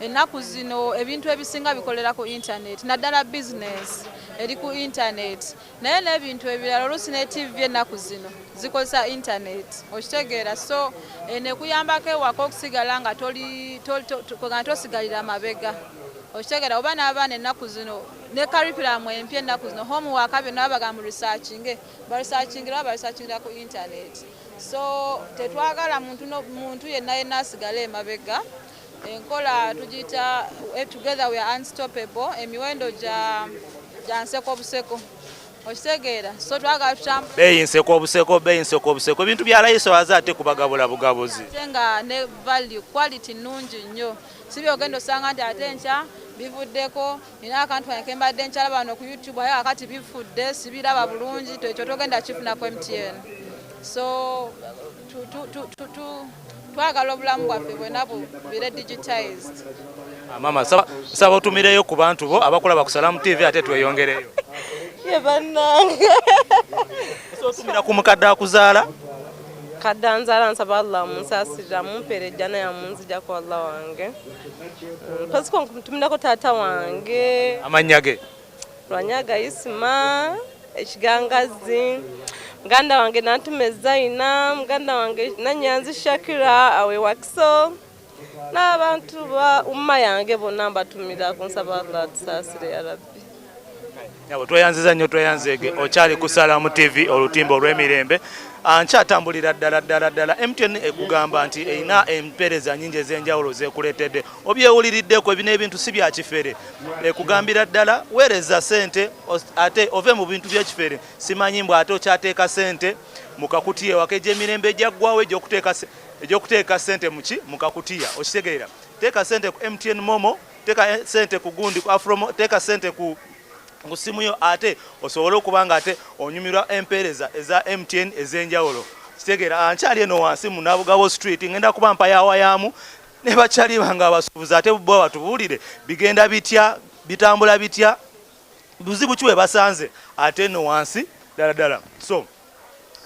Ennaku zino ebintu ebisinga bikolera ku internet naddala business eri ku internet naye n'ebintu ebirala oluusi ne TV ennaku zino zikozesa internet. Okitegeera so nekuyambako ewaka okusigala nga tosigalira mabega. Okitegeera oba n'abaana ennaku zino ne curriculum empya ennaku zino homework byonna babaga mu researchinge baresearchingira ku internet. So tetwagala muntu yenna asigale emabega. Enkola tugiyita together we are unstoppable. Emiwendo gya nseko obuseko. Okitegeera so twagala tutambula
beeyi nseko obuseko ebintu bya layisi waza ate kubagabula bugabuzi
nga ne value quality nnungi nnyo. Si byogenda osanga nti ate enkya bivuddeko nina akantu kange kembadde nkyalaba wano ku YouTube aye akati bifudde sibiraba bulungi ekyo togenda kifuna ku MTN. So twagala obulamu bwaffe bwonna bubire digitized.
Mama saba otumireyo ku bantu bo abakulaba ku Salamu TV ate tweyongereyo.
Ye bannange.
So otumira ku mukadde akuzaala?
Kaddanzaala nsaba Allah munsaasirira mumpeerejja naye amunzija ku Allah wange. Pasiko ntumirako taata wange.
Amannya ge?
Lwanyaga Isima, Ekigangazi. Muganda wange Nantume Zaina, muganda wange Nanyanzi Shakira awe Wakiso. N'abantu ba umma yange bonna mbatumira ku nsaba Allah tusaasire ya Rabbi.
Nyabo tweyanziza nnyo tweyanzege okyali ku Salamu TV olutimba olw'emirembe. Ankyatambulira ddala MTN ekugamba nti erina empeereza nnyingi ez'enjawulo zeekuleetedde obyewuliriddeko ebino ebintu si bya kifere ekugambira ddala weereza ssente ate ove mu bintu by'ekifere simanyi mbw ate okyateeka ssente mu kakutiya ewaka egy'emirembe egyaggwawo egy'okuteeka ssente mu kakutiya okitegeera teeka ssente ku MTN Momo teeka ssente ku gundi ku Afromo teeka ssente ku simu yo ate osobola okuba nga ate onyumirwa empeereza eza MTN ez'enjawulo. Kitegeera ankyali eno wansi mu Nabugabo Street ngenda kuba mpayawayamu ne bakyali banga abasuubuzi ate bo batubuulire bigenda bitya bitambula bitya buzibu kiwe basanze ate eno wansi ddala. So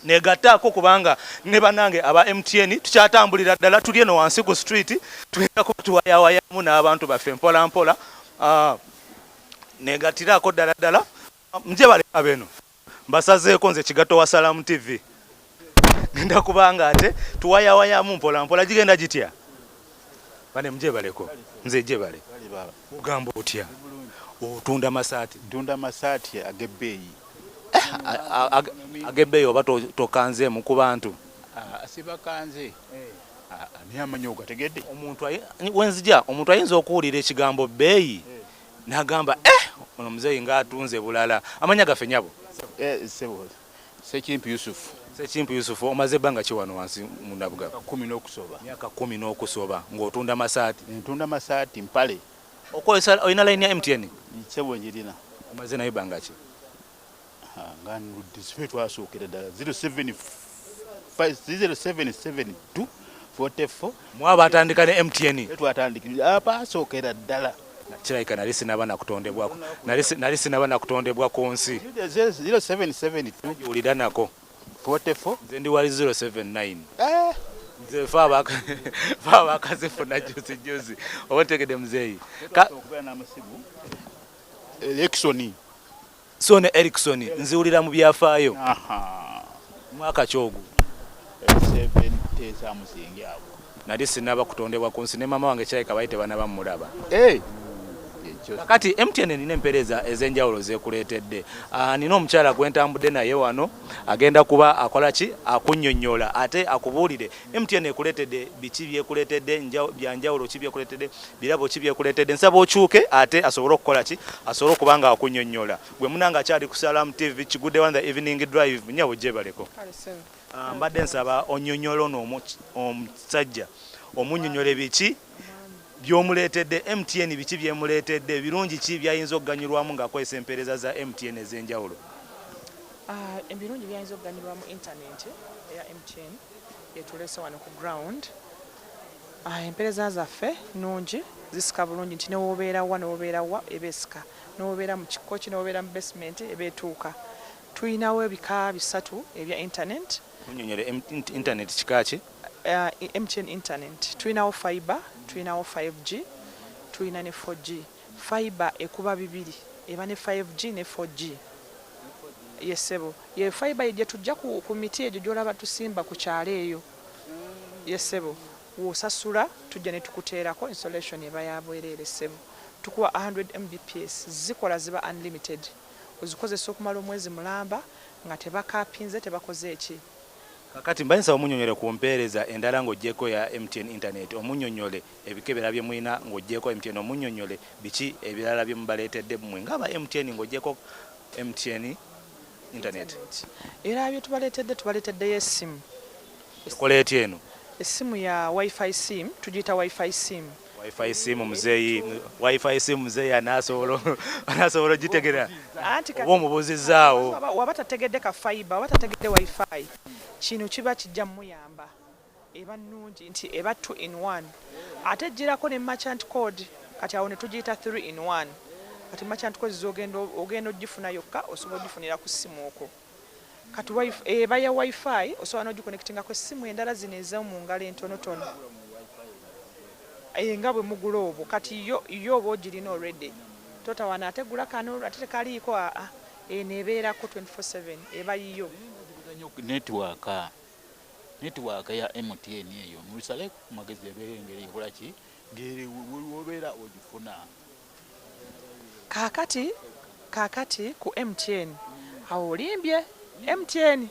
negattaako kubanga ne banange aba MTN tukyatambulira ddala tuli eno wansi ku street tugenda kutuwayawayamu n'abantu baffe mpola mpola negattiraako ddala ddala mje bale abeno mbasazeeko nze Kigatto wa Salamu TV ngenda kubanga ate tuwayawayamu mpola mpola gigenda gitya bane mje baleko nze je bale ugamba otya otunda masaati
ntunda masaati agebbeeyi
agebbeeyi oba tokanzeemu ku bantu
sibakanze ani amanyi ogategedde
omuntu wenzija omuntu ayinza okuwulira ekigambo bbeeyi n'agamba ono muzeeyi ng'atunze bulala amanya gaffe nyabo
Sekimpi Yusufu
Sekimpi Yusufu omaze ebbanga ki wano wansi mu Nabugabo
10 n'okusoba
myaka 10 n'okusoba ng'otunda masaati
ntunda masaati mpale
okozesa oyina line ya MTN
Nsebo njirina
omaze nayo ebbanga ki
nga nrudde sife twasookera ddala 0772 44
mwaba atandika ne MTN
twatandikira apasookera ddala
kirayika nali sinaba nakutondebwako nali sinaba nakutondebwako nsi
0772
ulira nako
44
nze ndi wali 079 nze faaba akazifuna juzi oba ntegedde muzeeyi
Erickson
Sone Erickson nziwulira mu byafaayo mwaka kyogu
70 za musingi abo
nali sinaba kutondebwa ku nsi ne mama wange kirayika bayite bana bamulaba kakati MTN nina empeereza ez'enjawulo zeekuleetedde nina omukyala gwentambudde naye wano agenda kuba akola ki akunnyonnyola ate akubuulire MTN ekuleetedde biki byekuleetedde byanjawulo ki byekuleetedde birabo ki byekuleetedde nsaba okyuke ate asobole okukola ki asobole okuba nga akunnyonnyola gwe munanga akyali ku Salamu TV Kigudde one the evening drive nyawo gye baleko mbadde nsaba onnyonnyola ono omusajja omunnyonnyola biki byomuleetedde MTN biki byemuleetedde birungi ki byayinza okuganyulwamu ng'akozesa empeereza za MTN ez'enjawulo
ebirungi byayinza okuganyulwamu internet eya MTN etuleese wano ku ground empeereza zaffe nnungi zisika bulungi nti newobeera wa newobeera wa ebeesika newobeera mu kikko ki newobeera mu basement ebeetuuka tuyinawo ebika 3 ebya internet
munyonyole internet kika ki
MTN internet tuyinawo fiber tuyinawo 5G tuyina ne 4G fiber ekuba bibiri eba ne 5G ne 4G yesebo ye fiber je tujja ku miti ejo gyolaba tusimba ku kyalo eyo yesebo wosasula tujja ne tukuteerako installation eba yabwerere sebo tukuwa 100 Mbps zikola ziba unlimited ozikozesa okumala omwezi mulamba nga tebakapinze tebakoze eki
kakati mbayinza omunyonyole ku mpeereza endala ng'oggyeko ya MTN internet omunyonyole ebikebera bye mulina ng'oggyeko MTN omunyonyole biki ebirala bye mubaleetedde mmwe ng'aba MTN ng'oggyeko MTN internet
era bye tubaleeteddeyo essimu
ekola eti eno
essimu ya wifi sim tugiyita wifi sim
wifi simu muzeeyi anaasobola ogitegera oba omubuzizaawo
waba tategedde ka fiber waba tategedde wifi kino kiba kijja muyamba eba nnungi nti eba 2 in 1 ate girako ne merchant code kati awo ne tugiyita 3 in 1 kati merchant code ogenda ogifuna yokka osobola ogifunira ku ssimu okwo kati eba ya wifi osobola n'ogiconnectinga ku essimu endala zino ez'omu ngalo entonotono nga bwe mugula obwo kati yo oba ogirina already totawana ate gula kano ate tekaliiko neebeerako 24/7 eba yiyo
network ya MTN eyo mulisale ku magezi ebeera engeri ekola ki ngeri wobeera ogifuna
kaakati ku MTN awo olimbye MTN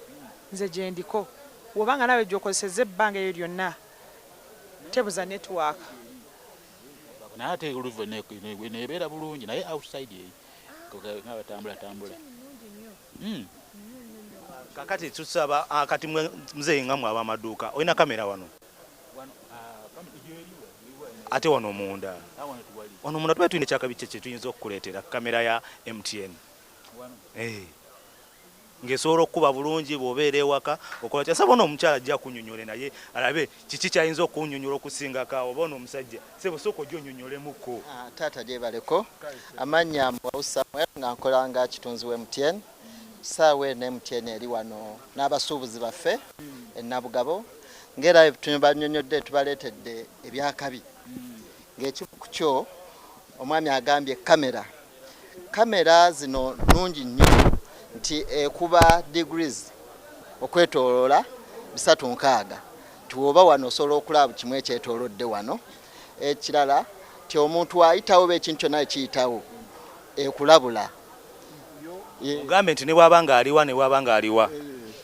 nze gye ndiko wobanga nawe gy'okozesezza ebbanga eyo lyonna tebuza network
naate oluva nebeera bulungi naye outside nga batambula
kakati tusaba kati muzeeyi nga mwaba amaduuka olina kamera wano ate wano munda tuba tulina ekyakabi kye tuyinza okukuleetera kamera ya MTN ng'esobola okukuba bulungi bw'obeera ewaka okola kya saba omukyala ajja kunnyonnyole naye alabe kiki kyayinza okunnyonnyola okusingaka oba omusajja sebo sooka ojja onnyonnyolemuko
taata gyebaleko amannya Mwau Samuel nga nkola nga kitunzi wa MTN saawe ne MTN eri wano n'abasuubuzi baffe Nabugabo ngera tubanyonyodde tubaleetedde ebyakabi ng'ekimu ku kyo omwami agambye kamera zino nnungi nnyo nti ekuba degrees okwetooloola 360 tuwoba wano osobola okulaba kimu ekyetoolodde wano ekirala ti omuntu ayitawo beekintu kyonna ekiyitawo ekulabula
ugambe nti ne bwabanga aliwa ne bwabanga aliwa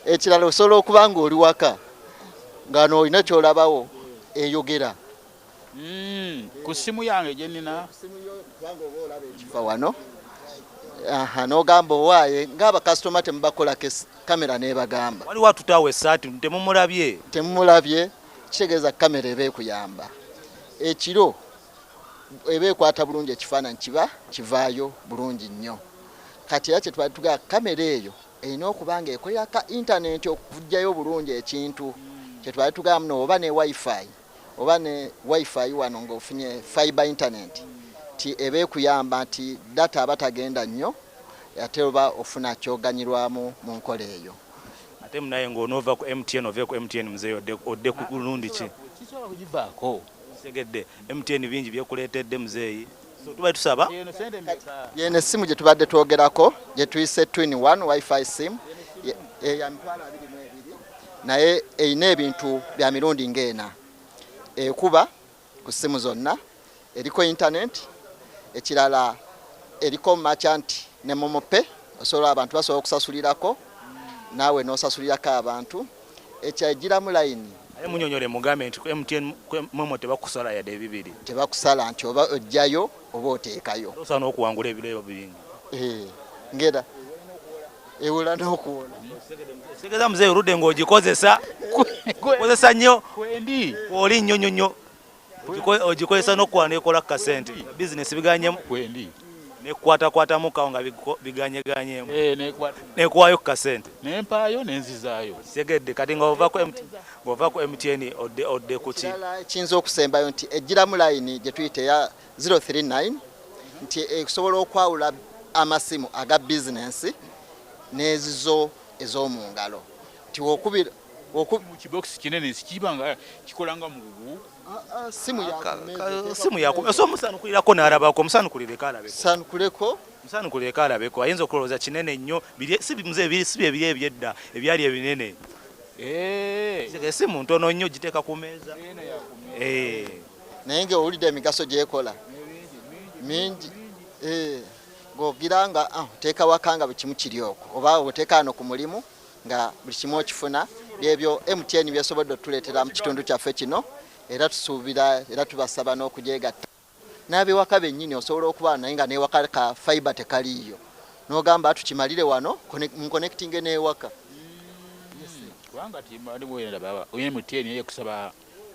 ekirala osobola okuba nga oli waka nga n'olina kyolabawo eyogera
ku simu yange gye nnina
kifa wano n'ogamba owaaye ng'abakasitoma temubakola kamera n'ebagamba
waliwo atutaawo essaati temumulabye kitegeeza kamera eba ekuyamba ekiro eba ekwata bulungi ekifaananyi kiba kivaayo bulungi nnyo kati era kyetwali tugaa kamera eyo erina okuba nga ekolera ka intaneti okujjayo bulungi ekintu kyetwali tugaa muno oba ne wifi wano ng'ofunye fiber internet ti eba ekuyamba nti data aba tagenda nnyo ate oba ofuna kyoganyirwamu mu nkola eyo ate munaye ng'onoova ku MTN ove ku MTN muzeeyi odde ku lundi ki
kisobola kugivaako
segedde MTN bingi byekuleetedde muzeeyi tuba tusaba
yene simu gye tubadde twogerako gye tuyise twin one wifi sim ya mitwalo 22 naye eyina ebintu bya mirundi ng'ena ekuba ku simu zonna eriko internet ekirala eriko merchant ne momope osobola abantu basobola okusasulirako naawe n'osasulirako abantu ekyagiramu layini
aye munyonyole mugambe nti ku MTN momo tebakusala yadde ebibiri
tebakusala nti oba ojjayo oba oteekayo
osaana okuwangula ebirebo bingi
ngera ewula n'okuwona
segeza muzeeyi oludde ng'ogikozesa kozesa nnyo oli nnyonyonyo ogikozesa n'okuwala n'ekola kasente bizinesi biganyemu nekwatakwatamu kawo nga biganyeganyemu nekuwayo kasente
nempaayo nenzizaayo
segedde kati nga ova ku MTN odde kuki
kiyinza okusembayo nti ejjiramu layini gye tuyita eya 039 nti esobola okwawula amasimu aga bizinensi n'ezizo ez'omu ngalo nti wokubira
kibox kinene sikibanga kikolanga mugugu
simu yakuba so musanukulirako n'alabako musanukulireko alabeko musanukulireko alabeko ayinza okulowooza kinene nnyo si biri ebyedda ebyali ebinene esimu ntono nnyo giteeka ku meeza
naye ng'owulidde emigaso gyekola mingi ng'ogira nga oteeka waka nga buli kimu kiri okwo oba oteeka wano ku mulimu nga buli kimu okifuna byebyo MTN byesobodde otuleetera mu kitundu kyaffe kino era tusuubira era tubasaba n'okugyegatta n'abewaka bennyini osobola okuba naye nga n'ewaka ka fiber tekaliiyo n'ogamba tukimalire wano munkonekitinge n'ewaka
kubanga MTN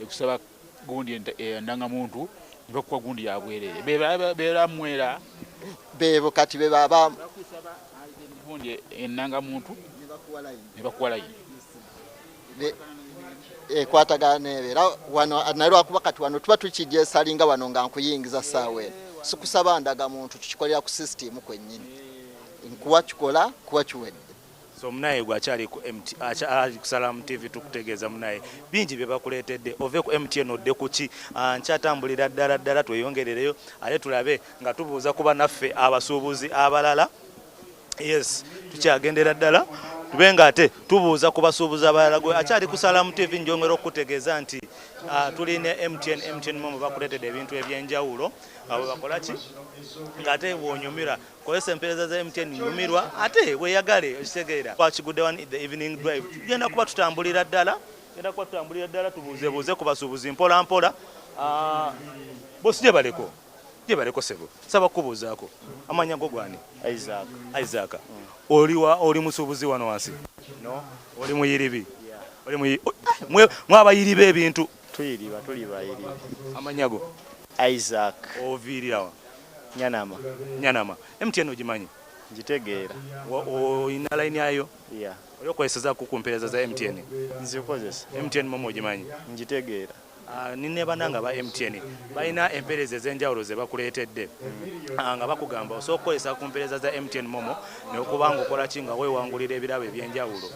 ekusaba gundi endangamuntu nibakuwa gundi yabwerere beramwera
bebo kati bebaba
gundi endangamuntu nibakuwa layini
ekwatagana era wano nalwakuba kati wano tuba tukigyesalinga wano nga nkuyingiza saawe sikusaba ndaga muntu tukikolera ku system kwennyini nkuwa kikola kuwa kiwedde
so munaye gwakyali ku ali ku Salam TV tukutegeeza munaye bingi bye bakuleetedde ove ku MTN odde kuki nkyatambulira ddala tweyongerereyo ate tulabe nga tubuuza kuba naffe abasuubuzi abalala yes tukyagendera ddala tubenga ate tubuuza ku basuubuzi abalala gwe akyali ku Salam TV njongera okutegeeza nti tulina MTN momo bakuleetedde ebintu ebyenjawulo abo bakola ki ng'ate bw'onyumira kozesa empeereza za MTN nyumirwa ate weeyagale okitegeera twakigudde one in the evening drive tugenda kuba tutambulira ddala tubuuzebuuze ku basuubuzi mpola mpola bosi gye baleko sebo saba kubuuzaako amanya go gwani Isaac oli musuubuzi wano wansi oli muyiribi mwabayiriba ebintu
tuli bayiribi
amanyago
Isaac
oviirirawa Nyanama MTN ogimanyi
ngitegeera
oyina layini yayo
oli
okozesa ku mpeereza za MTN
nzikozesa
MTN momo ogimanyi
ngitegeera
nine bananga ba MTN balina empeereza ez'enjawulo ze bakuleetedde nga bakugamba osobola okukozesa ku mpeereza za MTN Momo n'okubanga okola ki nga weewangulira ebirabo eby'enjawulo.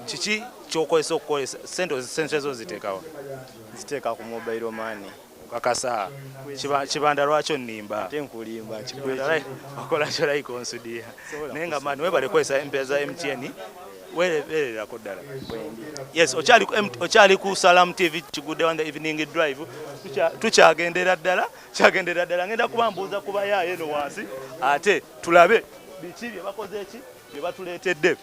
Kiki ky'okozesa okukozesa sente zo ziteekawa?
Ziteeka ku mobile money.
Kakasa kibanda lwaki onnimba?
Ate nkulimba
okola kyolayika onsudiya naye nga mani webale kukozesa empeereza za MTN werebererako ddala. Yes, okyali ku Salam TV Kigudde on the evening drive. Tukyagendera ddala ngenda kubambuuza kuba yaayo eno wansi ate tulabe biki bye bakoze ki bye batuleetedde.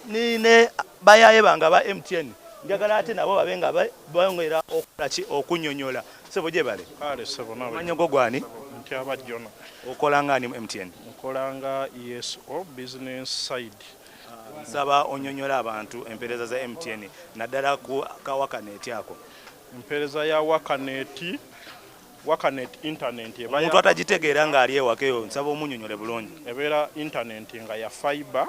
Nine bayaaye banga ba MTN njagala ate nabo babe nga bayongera okukola ki okunnyonnyola. Sebo gye bale manyo go gwani
nti abajjona
okola ngani mu MTN?
Nkolanga ESO business side.
Nsaba onyonyola abantu empeereza za MTN naddala ku kawakaneeti ako.
Empeereza ya wakaneeti internet
omuntu atagitegeera ng'ali ewaka eyo nsaba omunnyonnyole bulungi.
Ebeera internet nga ya fiber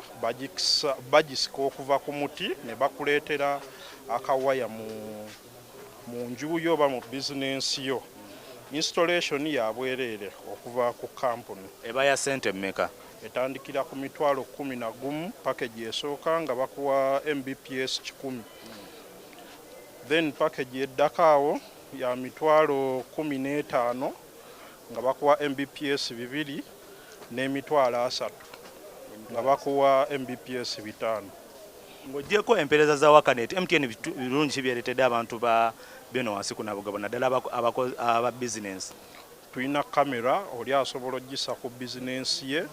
bagisika okuva ku muti ne bakuleetera akawaya mu nju yo oba mu bizinensi yo. Installation ya bwereere okuva ku company.
Eba ya sente mmeka?
Etandikira ku mitwalo 11 package esooka nga bakuwa Mbps 10. Then package eddakaawo ya mitwalo 15 nga bakuwa Mbps 2 n'emitwalo 3 nga bakuwa Mbps 5.
Ng'oggyeko empeereza za wakaneeti MTN birungi ki byereetedde abantu ba beno wansi ku nabugabo naddala aba bizinensi?
Tulina kamera oli asobola ogisa ku bizinensi ye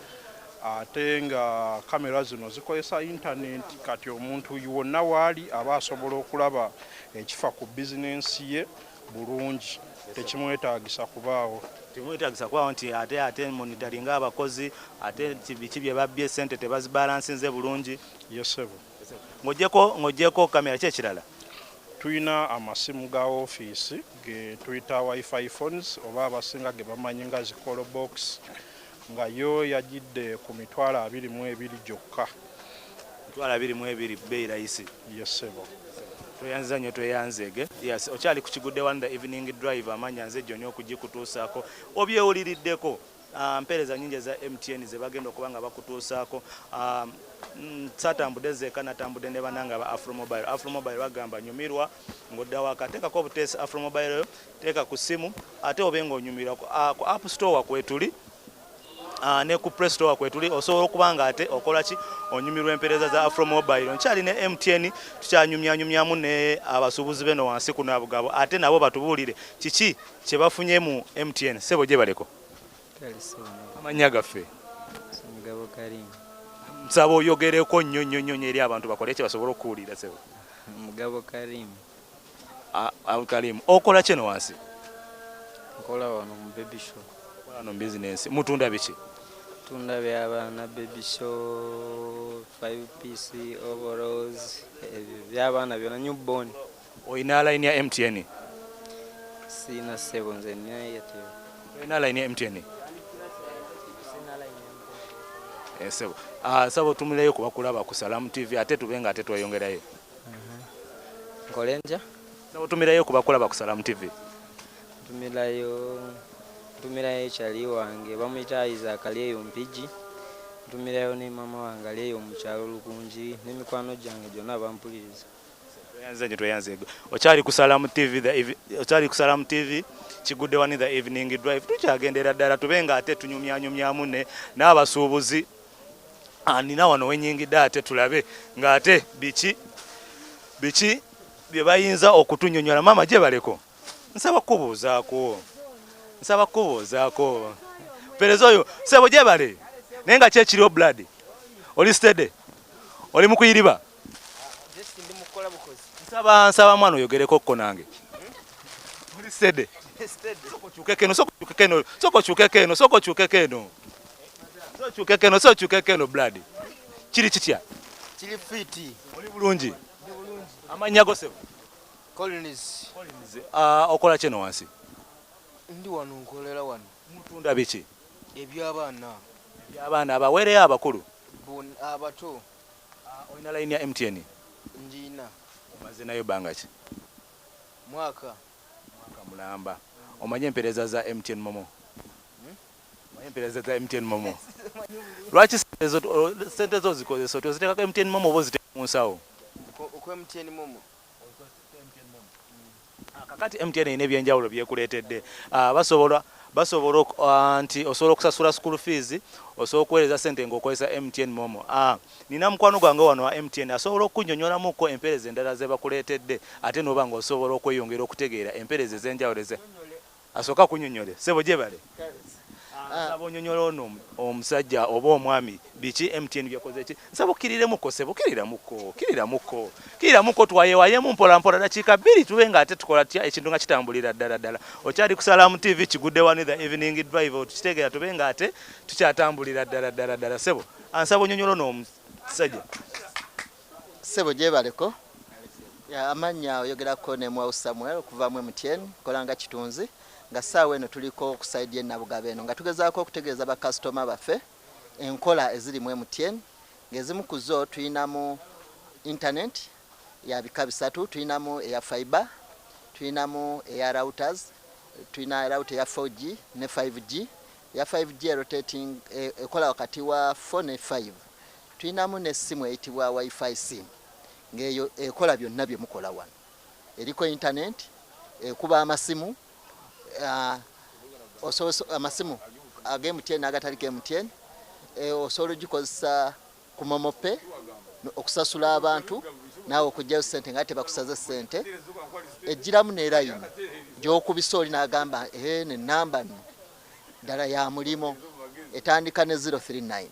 ate nga kamera zino zikozesa intaneti kati omuntu yonna waali aba asobola okulaba ekifa ku bizinensi ye bulungi tekimwetaagisa kubaawo.
Timwetaagisa kubaawo nti ate monitoringa abakozi ate biki bye babbye sente tebazibalansinze bulungi.
Yesebo.
Ng'oggyeko kamera ki ekirala?
Tulina amasimu ga ofiisi ge tuyita wifi phones oba abasinga ge bamanyi nga zikolo box nga yo yagidde ku mitwalo 22 gyokka.
Mitwalo 22 bei rahisi.
Yesebo.
Toyanza nnyo tweyanzege. Yes, okyali ku Kigudde on the evening drive amanya nze Joni okugikutuusaako obyewuliriddeko mpeereza nnyingi za MTN ze bagenda okuba nga bakutuusaako. Satambudde zeeka natambudde ne bananga ba Afromobile bagamba nyumirwa ng'odda waka teekako obuteesi Afromobile teeka ku simu ate obe ng'onyumirwa ku App Store kwetuli ne ku Play Store kwetuli osobola okuba nga ate okola ki onyumirwa empeereza za Afromobile. Nkyali ne MTN tukyanyumyanyumyamu ne abasuubuzi beno wansi ku nabugabo ate nabo batubuulire kiki kye bafunye mu MTN. Sebo gye baleko amannya gaffe
Mugabo Karim.
Nsaba oyogereko nnyo eri abantu bakole kye basobola okuwulira. Sebo
Mugabo Karim.
Karim okola kino wansi?
Nkola wano mu baby show.
Wano mu business mutunda biki?
Tunda by'abaana baby show 5 piece overalls by'abaana byonna newborn.
Oyina line ya MTN?
Sina sebo nze nina Airtel.
Oyina line ya MTN? Sebo sabo tumireyo kuba kulaba ku Salam TV ate tubenga ate tweyongerayo.
Nkolenja?
Sabo tumireyo kuba kulaba ku Salam TV.
Tumirayo kyali wange bamuyita Isaac aliyo mpiji. Tumirayo ne mama wange aliyo mu kyalo Lukunji n'emikwano gyange gyonna bampuliriza.
Tweyanze okyali ku Salam TV Kigudde on the evening drive tukyagendera ddala tubenga ate tunyumyanyumyamu n'abasuubuzi nina wano wenyingidde ate tulabe ng'ate biki bye bayinza okutunnyonnyola. Mama gye baleko nsaba kubuuzaako pereza oyo Sebo gye bale naye nga kyekiriho blood oli steady oli mu kuyiriba. Nsaba mwana oyogereko kko nange oli steady sokokyukekeno blood kiri kitya
kiri fiti
oli bulungi amannya go Sebo?
Collins.
Okola kino wansi?
Ndi wano nkolera wano.
Mutunda biki?
Eby'abaana
abawereyo abakulu
abato.
Olina line ya MTN?
Njina.
Omaze nayo bbanga ki?
Mwaka
mulamba. Omanye empereza za MTN Momo. Omanye empereza za MTN Momo. Lwaki sente zo zikozesa toziteekako MTN Momo oba oziteeka mu nsawo?
Ku MTN Momo.
Kakati MTN ine ebyenjawulo byekuleetedde. Basobola nti osobola okusasula school fees, osobola okuweereza ssente ng'okozesa MTN Momo. Nina mukwano gwange wano wa MTN asobola okunnyonnyolamuko empeereza endala ze bakuleetedde ate n'oba ng'osobola okweyongera okutegeera empeereza ez'enjawulo ze. Asooka kunnyonnyole ssebo gye bale. Nsaba onyonyola ono omusajja oba omwami biki MTN byakoze ki? Nsaba okkiriremuko ssebo, kkiriramuko twayewaayemu mpolampola dakiika 2 tube ng'ate tukola tya ekintu nga kitambulira ddala. Okyali ku Salamu TV kigudde wani the evening drive tukitegeera tube ng'ate tukyatambulira ddala ssebo. Ansaba onyonyola ono omusajja.
Ssebo gye baleko. Amannya oyogerako ne Mwau Samuel okuva mu MTN kolanga kitunzi. Nga saawa eno tuliko okusaidia Nabugabe eno nga tugezaako okutegeeza bakasitoma baffe enkola eziri mu MTN ng'ezimu ku zo tulinamu internet ya bika bisatu, tulinamu eya fiber, tulinamu eya routers, tulina router ya 4G ne 5G, ya 5G rotating ekola wakati wa 4 ne 5, tulinamu n'essimu eyitibwa wifi sim ng'eyo ekola byonna bye mukola wano. Eriko internet kuba amasimu amasimu aga MTN agatalika MTN osobola ogikozesa ku momope okusasula abantu naawe okugyayo ssente nga tebakusaze ssente egiramu ne line gy'okubisa oli n'agamba ne namba nno ddala ya mulimo etandika ne 039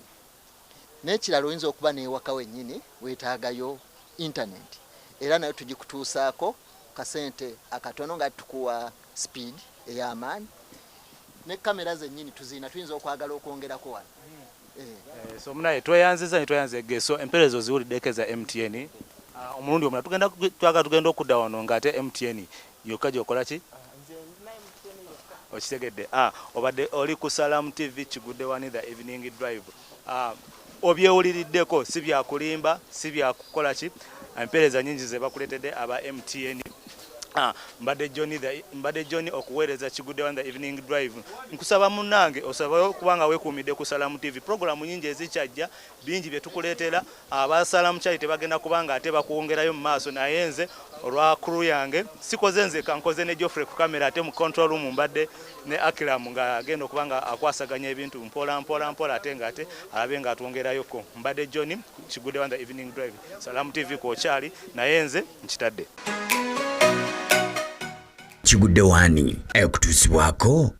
n'ekirala oyinza okuba n'ewaka wennyini weetaagayo internet era nayo tugikutuusaako kasente akatono nga tukuwa speed ey'amaanyi ne kamera zennyini tuzina tuyinza okwagala okwongerako wano.
So munaye tweyanziza egeso empeereza oziwuliddeko eza MTN omulundi omulala tugenda okudda wano ng'ate MTN yokka gyokola ki? Okitegedde. Obadde oli ku Salamu TV kigudde wani the evening drive. Obyewuliriddeko si byakulimba si byakukola ki? Empeereza nyingi ze bakuleetedde aba MTN. Mbadde John okuweereza kigudde wani the evening drive. Nkusaba munnange osaba kubanga weekuumidde ku Salamu TV. Programu nyingi ezikyajja bingi bye tukuleetera aba Salamu Chai tebagenda kubanga ate bakuwongerayo mu maaso naye nze olwa crew yange sikoze nze kankoze ne Geoffrey ku kamera ate mu control room mbadde ne Akram nga agenda okubanga akwasaganya ebintu mpola ate nga ate alabe nga atwongerayoko. Mbadde John kigudde wani the evening drive. Salamu TV kwokyali naye nze nkitadde.
Kigudde wani ekutuusibwako.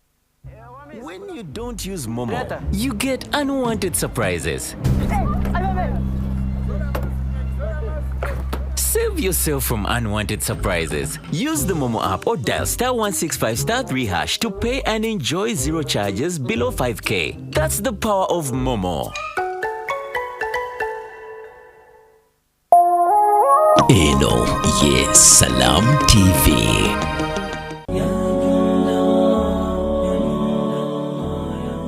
When you don't use Momo, you get unwanted surprises. Save yourself from unwanted surprises. Use the Momo app or dial *165*3# to pay and enjoy zero charges below 5K. That's the power of Momo.
Eno ye Salamu TV.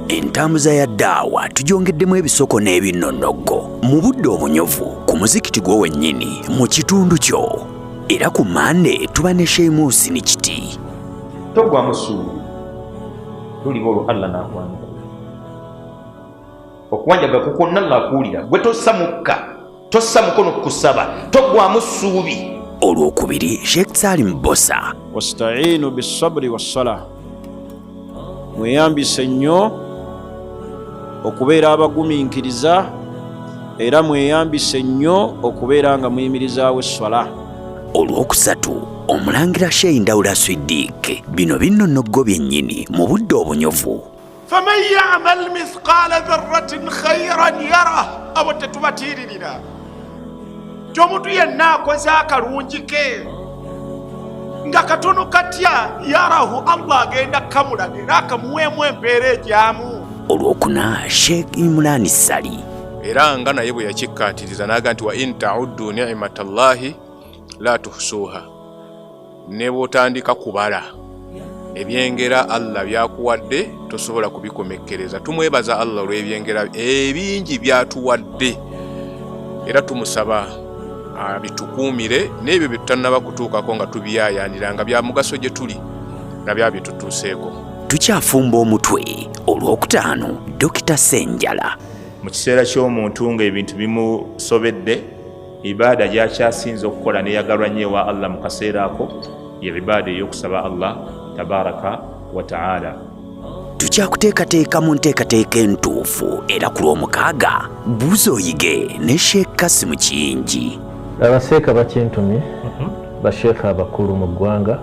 Entambuza ya ddaawa tugyongeddemu ebisoko n'ebinnonogo mu budde obunyuvu ku muzikiti gwo wennyini mu kitundu kyo. Era ku Mande tuba ne Sheamus ni kiti.
Togwamu ssuubi tuliba olwo Allah n'akuwanjaga okuwanjaga kukonna ng'akuwulira gwe tossa mukono kusaba togwamu ssuubi.
Olwokubiri Sheikh Salim Bosa.
Wasta'inu bis-sabri was-salah. Mweyambise nnyo okubeera abagumiikiriza era mweyambise nnyo okubeera nga muyimirizaawo esswala.
Olwokusatu Omulangira Sheikh Ndawula Siddiq. Bino binnonogo byennyini mu budde obunyuvu.
faman ya'mal mithqala dharratin khayran yarah. Abo tetubatiiririra omuntu yenna akoze akalungi ke nga katono katya yarahu Allah agenda kamulaga era akamuweemu empeera egyamu.
Olwokuna Sheikh Imran Sali.
Era nga naye bwe yakikkaatiriza n'aga nti wa in ta'uddu ni'matallahi la tuhsuha. Ne bw'otandika kubala ebyengera Allah byakuwadde tosobola kubikomekkereza. Tumwebaza Allah olw'ebyengera ebingi byatuwadde era tumusaba bitukuumire n'ebyo bye tutannaba kutuukako nga tubiyaayaanira nga bya mugaso gye tuli nabyo bitutuuseeko.
Tukyafumba omutwe olwokutaano Dr. Senjala.
Mu kiseera ky'omuntu ng'ebintu bimusobedde, ibaada gy'akyasinze okukola neyagalwa nnyo ewa Allah mu kaseera ako ye ibaada ey'okusaba Allah tabaraka wa ta'ala.
Tukyakuteekateeka mu nteekateeka entuufu era ku Lwomukaaga Buuza Oyige ne Sheikh Kasimu Kiyingi.
Abaseeka bakintumye basheekha abakulu mu ggwanga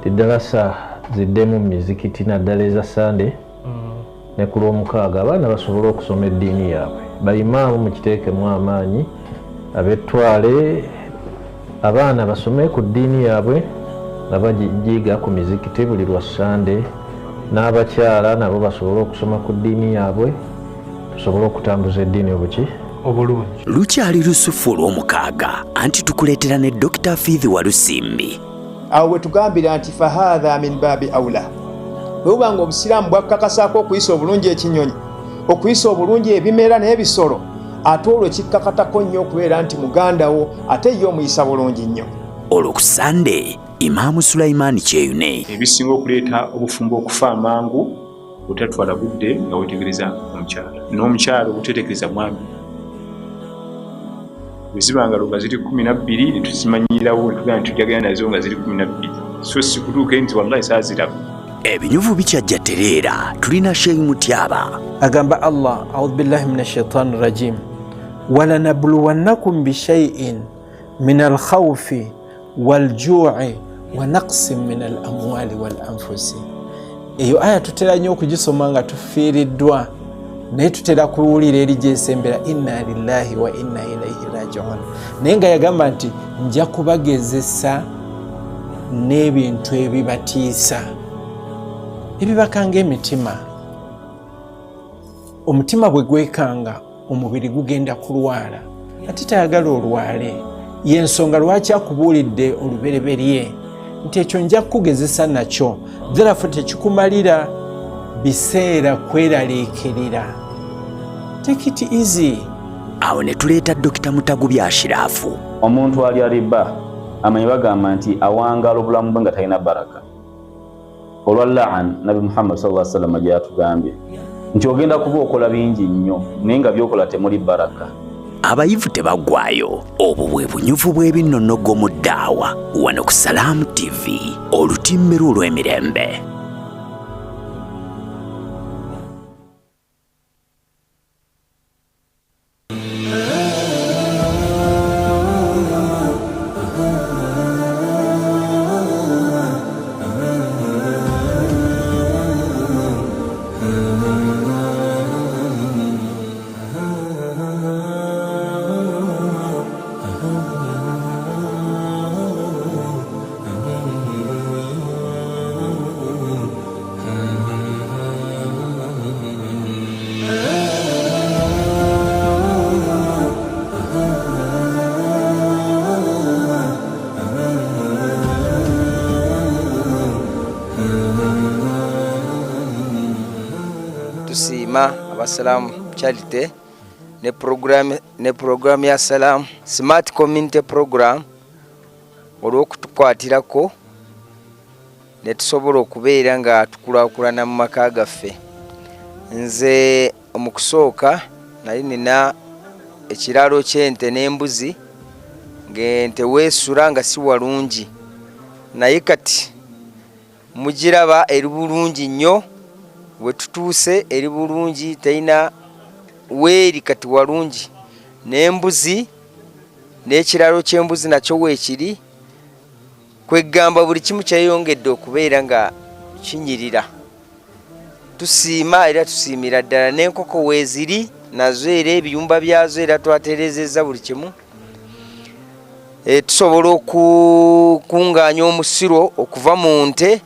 tiddalasa ziddemu mu mizikiti naddala eza Sande ne ku Lwomukaaga abaana basobola okusoma eddiini yaabwe. Bayimaamu mukiteekemu amaanyi, ab'ettwale abaana basome ku ddiini yaabwe nga bagiyiga ku mizikiti buli lwa Sande, n'abakyala nabo basobola okusoma ku ddiini yaabwe, tusobole okutambuza eddiini obuki obulungi.
Lukyali lusufu Olwomukaaga anti tukuleetera ne Dr. Fiizi Walusimbi.
Awo bwe tugambira nti fahaadha min baabi awla, bwe buba nga Obusiraamu bwakkakasaako okuyisa obulungi ekinyonyi, okuyisa obulungi ebimera n'ebisolo, ate olwo kikkakatako nnyo okubeera nti muganda wo ate ye omuyisa bulungi nnyo.
Olwo ku Sande Imaamu Sulaiman Kyeyune.
Ebisinga okuleeta obufumbo okufa amangu otatwala budde nga wetegereza omukyala, n'omukyala obutetegereza mwami. Bwezibanga nga ziri 12 ne tuzimanyirawo tugaa nti tujagala nazo nga ziri 12, so sikutuuke nti wallahi saa ziraba.
Ebinyuvu bikyajja tereera tulina Sheikh Mutyaba.
Agamba Allah, a'udhu billahi minash shaitani rajim, walanabluwannakum bishai'in min alkhawfi walju'i wa naqsin min alamwali walanfusi. Eyo aya tutera nnyo okugisoma nga tufiiriddwa, naye tutera kuwulira eri gyesembera inna lillahi wa inna ilaihi raji'un. Naye nga yagamba nti nja kubagezesa n'ebintu ebibatiisa ebibakanga emitima. Omutima bwe gwekanga omubiri gugenda kulwala, ate tayagala olwale. Y'ensonga lwaki akubuulidde olubereberye nti ekyo nja kukugezesa nakyo, therefore tekikumalira biseera kweraliikirira. Take it easy.
Awo ne tuleeta Dr. Mutagubya Ashirafu.
Omuntu ali aliba amanyi bagamba nti awangala obulamu bwe nga talina baraka. Olwa la'an Nabi Muhammad sallallahu alaihi wasallam gyatugambye nti ogenda kuba okola bingi nnyo naye nga byokola temuli baraka.
Abayivu tebaggwayo. Obwo bwe bunyuvu bw'ebinnonogo mu ddaawa wano ku Salaamu TV, olutimbe olw'emirembe.
Tusiima abasalamu charity ne program ya Salam Smart Community Program olw'okutukwatirako ne tusobola okubeera nga tukulaakulana mu maka gaffe. Nze mu kusooka nali nina ekiraalo ky'ente n'embuzi, ng'ente weesula nga si walungi, naye kati mugiraba eri bulungi nnyo. We tutuuse eri bulungi, terina weeri kati walungi. N'embuzi n'ekiraalo ky'embuzi nakyo weekiri, kwegamba buli kimu kyeyongedde okubeera nga kinyirira. Tusiima era tusiimira ddala. N'enkoko weeziri nazo era ebiyumba byazo era twatereezezza buli kimu. Tusobola okukungaanya omusiro okuva mu nte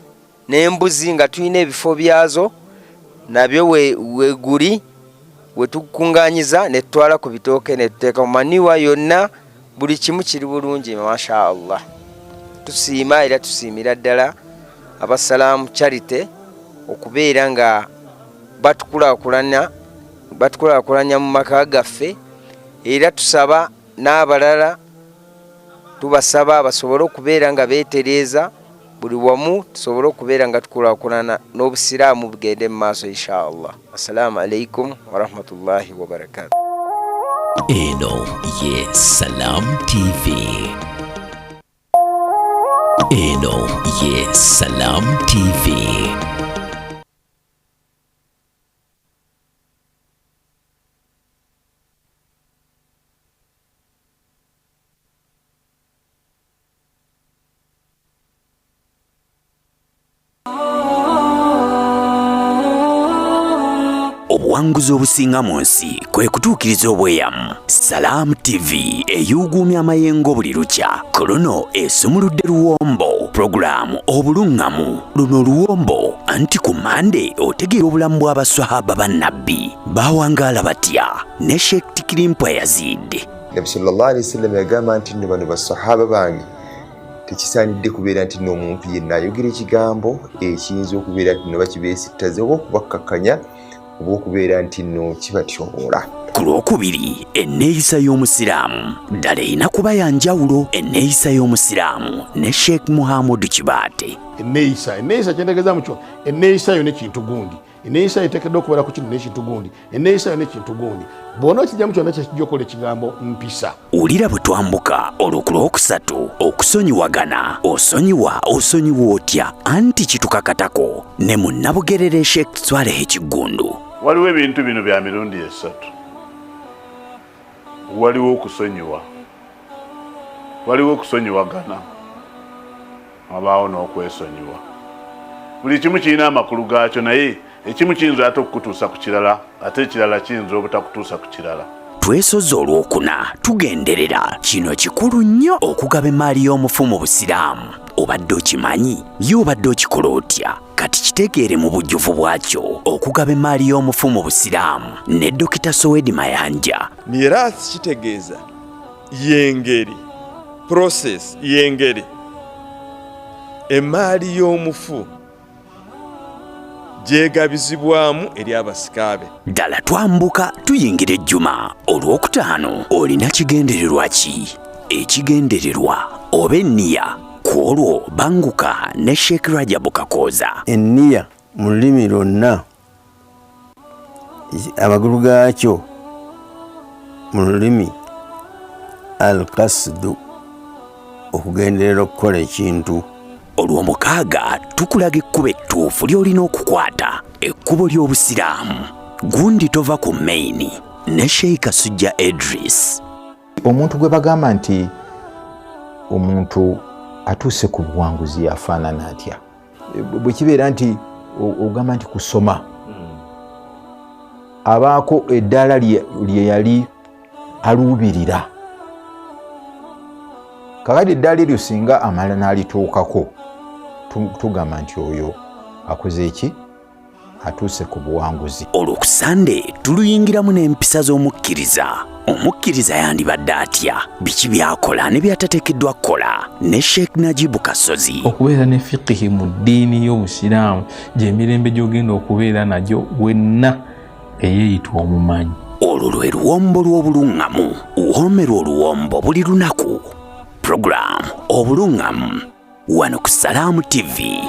n'embuzi nga tulina ebifo byazo nabyo weguli wetukunganyiza ne tutwala ku bitooke ne tuteeka mu maniwa yonna, buli kimu kiri bulungi masha Allah. Tusiima era tusiimira ddala abasalaamu charity okubeera nga batukulaakulanya mu maka gaffe, era tusaba n'abalala tubasaba basobole okubeera nga beetereeza buli wamu tusobole okubeera nga tukulaakulana n'obusiraamu bugende mu maaso inshallah. Assalamu alaikum warahmatullahi wabarakatuh.
Eno ye Salam TV. Eno ye Salam TV.
Obuwanguzi obusinga mu nsi kwe kutuukiriza obweyamu. Salam TV eyuguumya amayengo buli lukya. Kolono esumuludde luwombo. Programu obulungamu. Luno luwombo anti ku Mande otegeera obulamu bw'abaswahaba bannabbi bawangaala batya ne Sheikh Tikirimpwa Yazid.
Nabi sallallahu alaihi wasallam yagamba nti nno bano basahaba bange tekisaanidde kubeera nti n'omuntu yenna ayogera ekigambo ekiyinza okubeera nti no bakibeesittaze oba okubakkakanya oba okubeera nti nno kibatyoboola.
Ku lwokubiri enneeyisa y'omusiraamu ddala erina kuba ya njawulo. Enneeyisa y'omusiraamu ne Sheikh Muhammad Kibaate.
Enneeyisa kyentegeeza mukyo enneeyisa yo n'ekintu gundi. Enneeyisa yo eteekeddwa okubeera ku kino n'ekintu gundi. Enneeyisa yo n'ekintu gundi. Bw'ona okijjamu kyonna kyekijja okukola ekigambo mpisa.
Wulira bwe twambuka olwo ku lwokusatu okusonyiwagana. Osonyiwa otya anti kitukakatako ne munnabugerere Sheikh Swaleh Kigundu.
Waliwo ebintu bino bya mirundi esatu. Waliwo okusonyiwa, waliwo okusonyiwagana, wabaawo n'okwesonyiwa. Buli kimu kirina amakulu gaakyo, naye ekimu kiyinza ate okukutuusa ku kirala ate ekirala kiyinza obutakutuusa ku kirala.
Twesoza olwokuna tugenderera kino kikulu nnyo okugaba emaali y'omufu mu busiraamu. Obadde okimanyi ye obadde okikola otya? Kati kitegeere mu bujjuvu bwakyo okugaba emaali y'omufu mu busiraamu ne Dr. Sowedi Mayanja.
Miraasi kitegeeza yengeri process yengeri emaali y'omufu gyegabizibwamu eri abasikaabe.
Ddala twambuka tuyingira ejjuma olwokutaano. Olina kigendererwa ki? Ekigendererwa oba enniya ku olwo banguka ne Sheikh Rajabu Kakooza.
Enniya mu lulimi lwonna amagulu gaakyo mu lulimi al-qasdu okugenderera okukola ekintu.
Olw'omukaaga tukulaga ekkubo ettuufu ly'olina okukwata, ekkubo ly'obusiraamu. Gundi tova ku maini ne Sheikh Kasujja Idris.
Omuntu gwe bagamba nti omuntu atuuse ku buwanguzi afaanana atya? Bwe kibeera nti ogamba nti kusoma abaako eddaala lye yali aluubirira, kakati eddaala eryo singa amala n'alituukako tugamba nti oyo akoze eki? Atuuse ku buwanguzi.
Olwo ku Sande tuluyingiramu n'empisa z'omukkiriza. Omukkiriza yandibadde atya? Biki byakola ne byatateekeddwa kukola ne Sheikh Najibu Kasozi.
Okubeera ne fiqihi mu ddiini y'Obusiraamu gy'emirembe gy'ogenda okubeera nagyo wenna eyeeyitwa omumanyi.
Olwo lwe luwombo lw'obulungamu. Woomera oluwombo buli lunaku. Programu obulungamu wano ku Salam TV.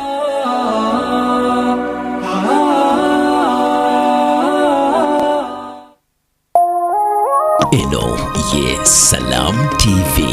Eno ye Salam TV.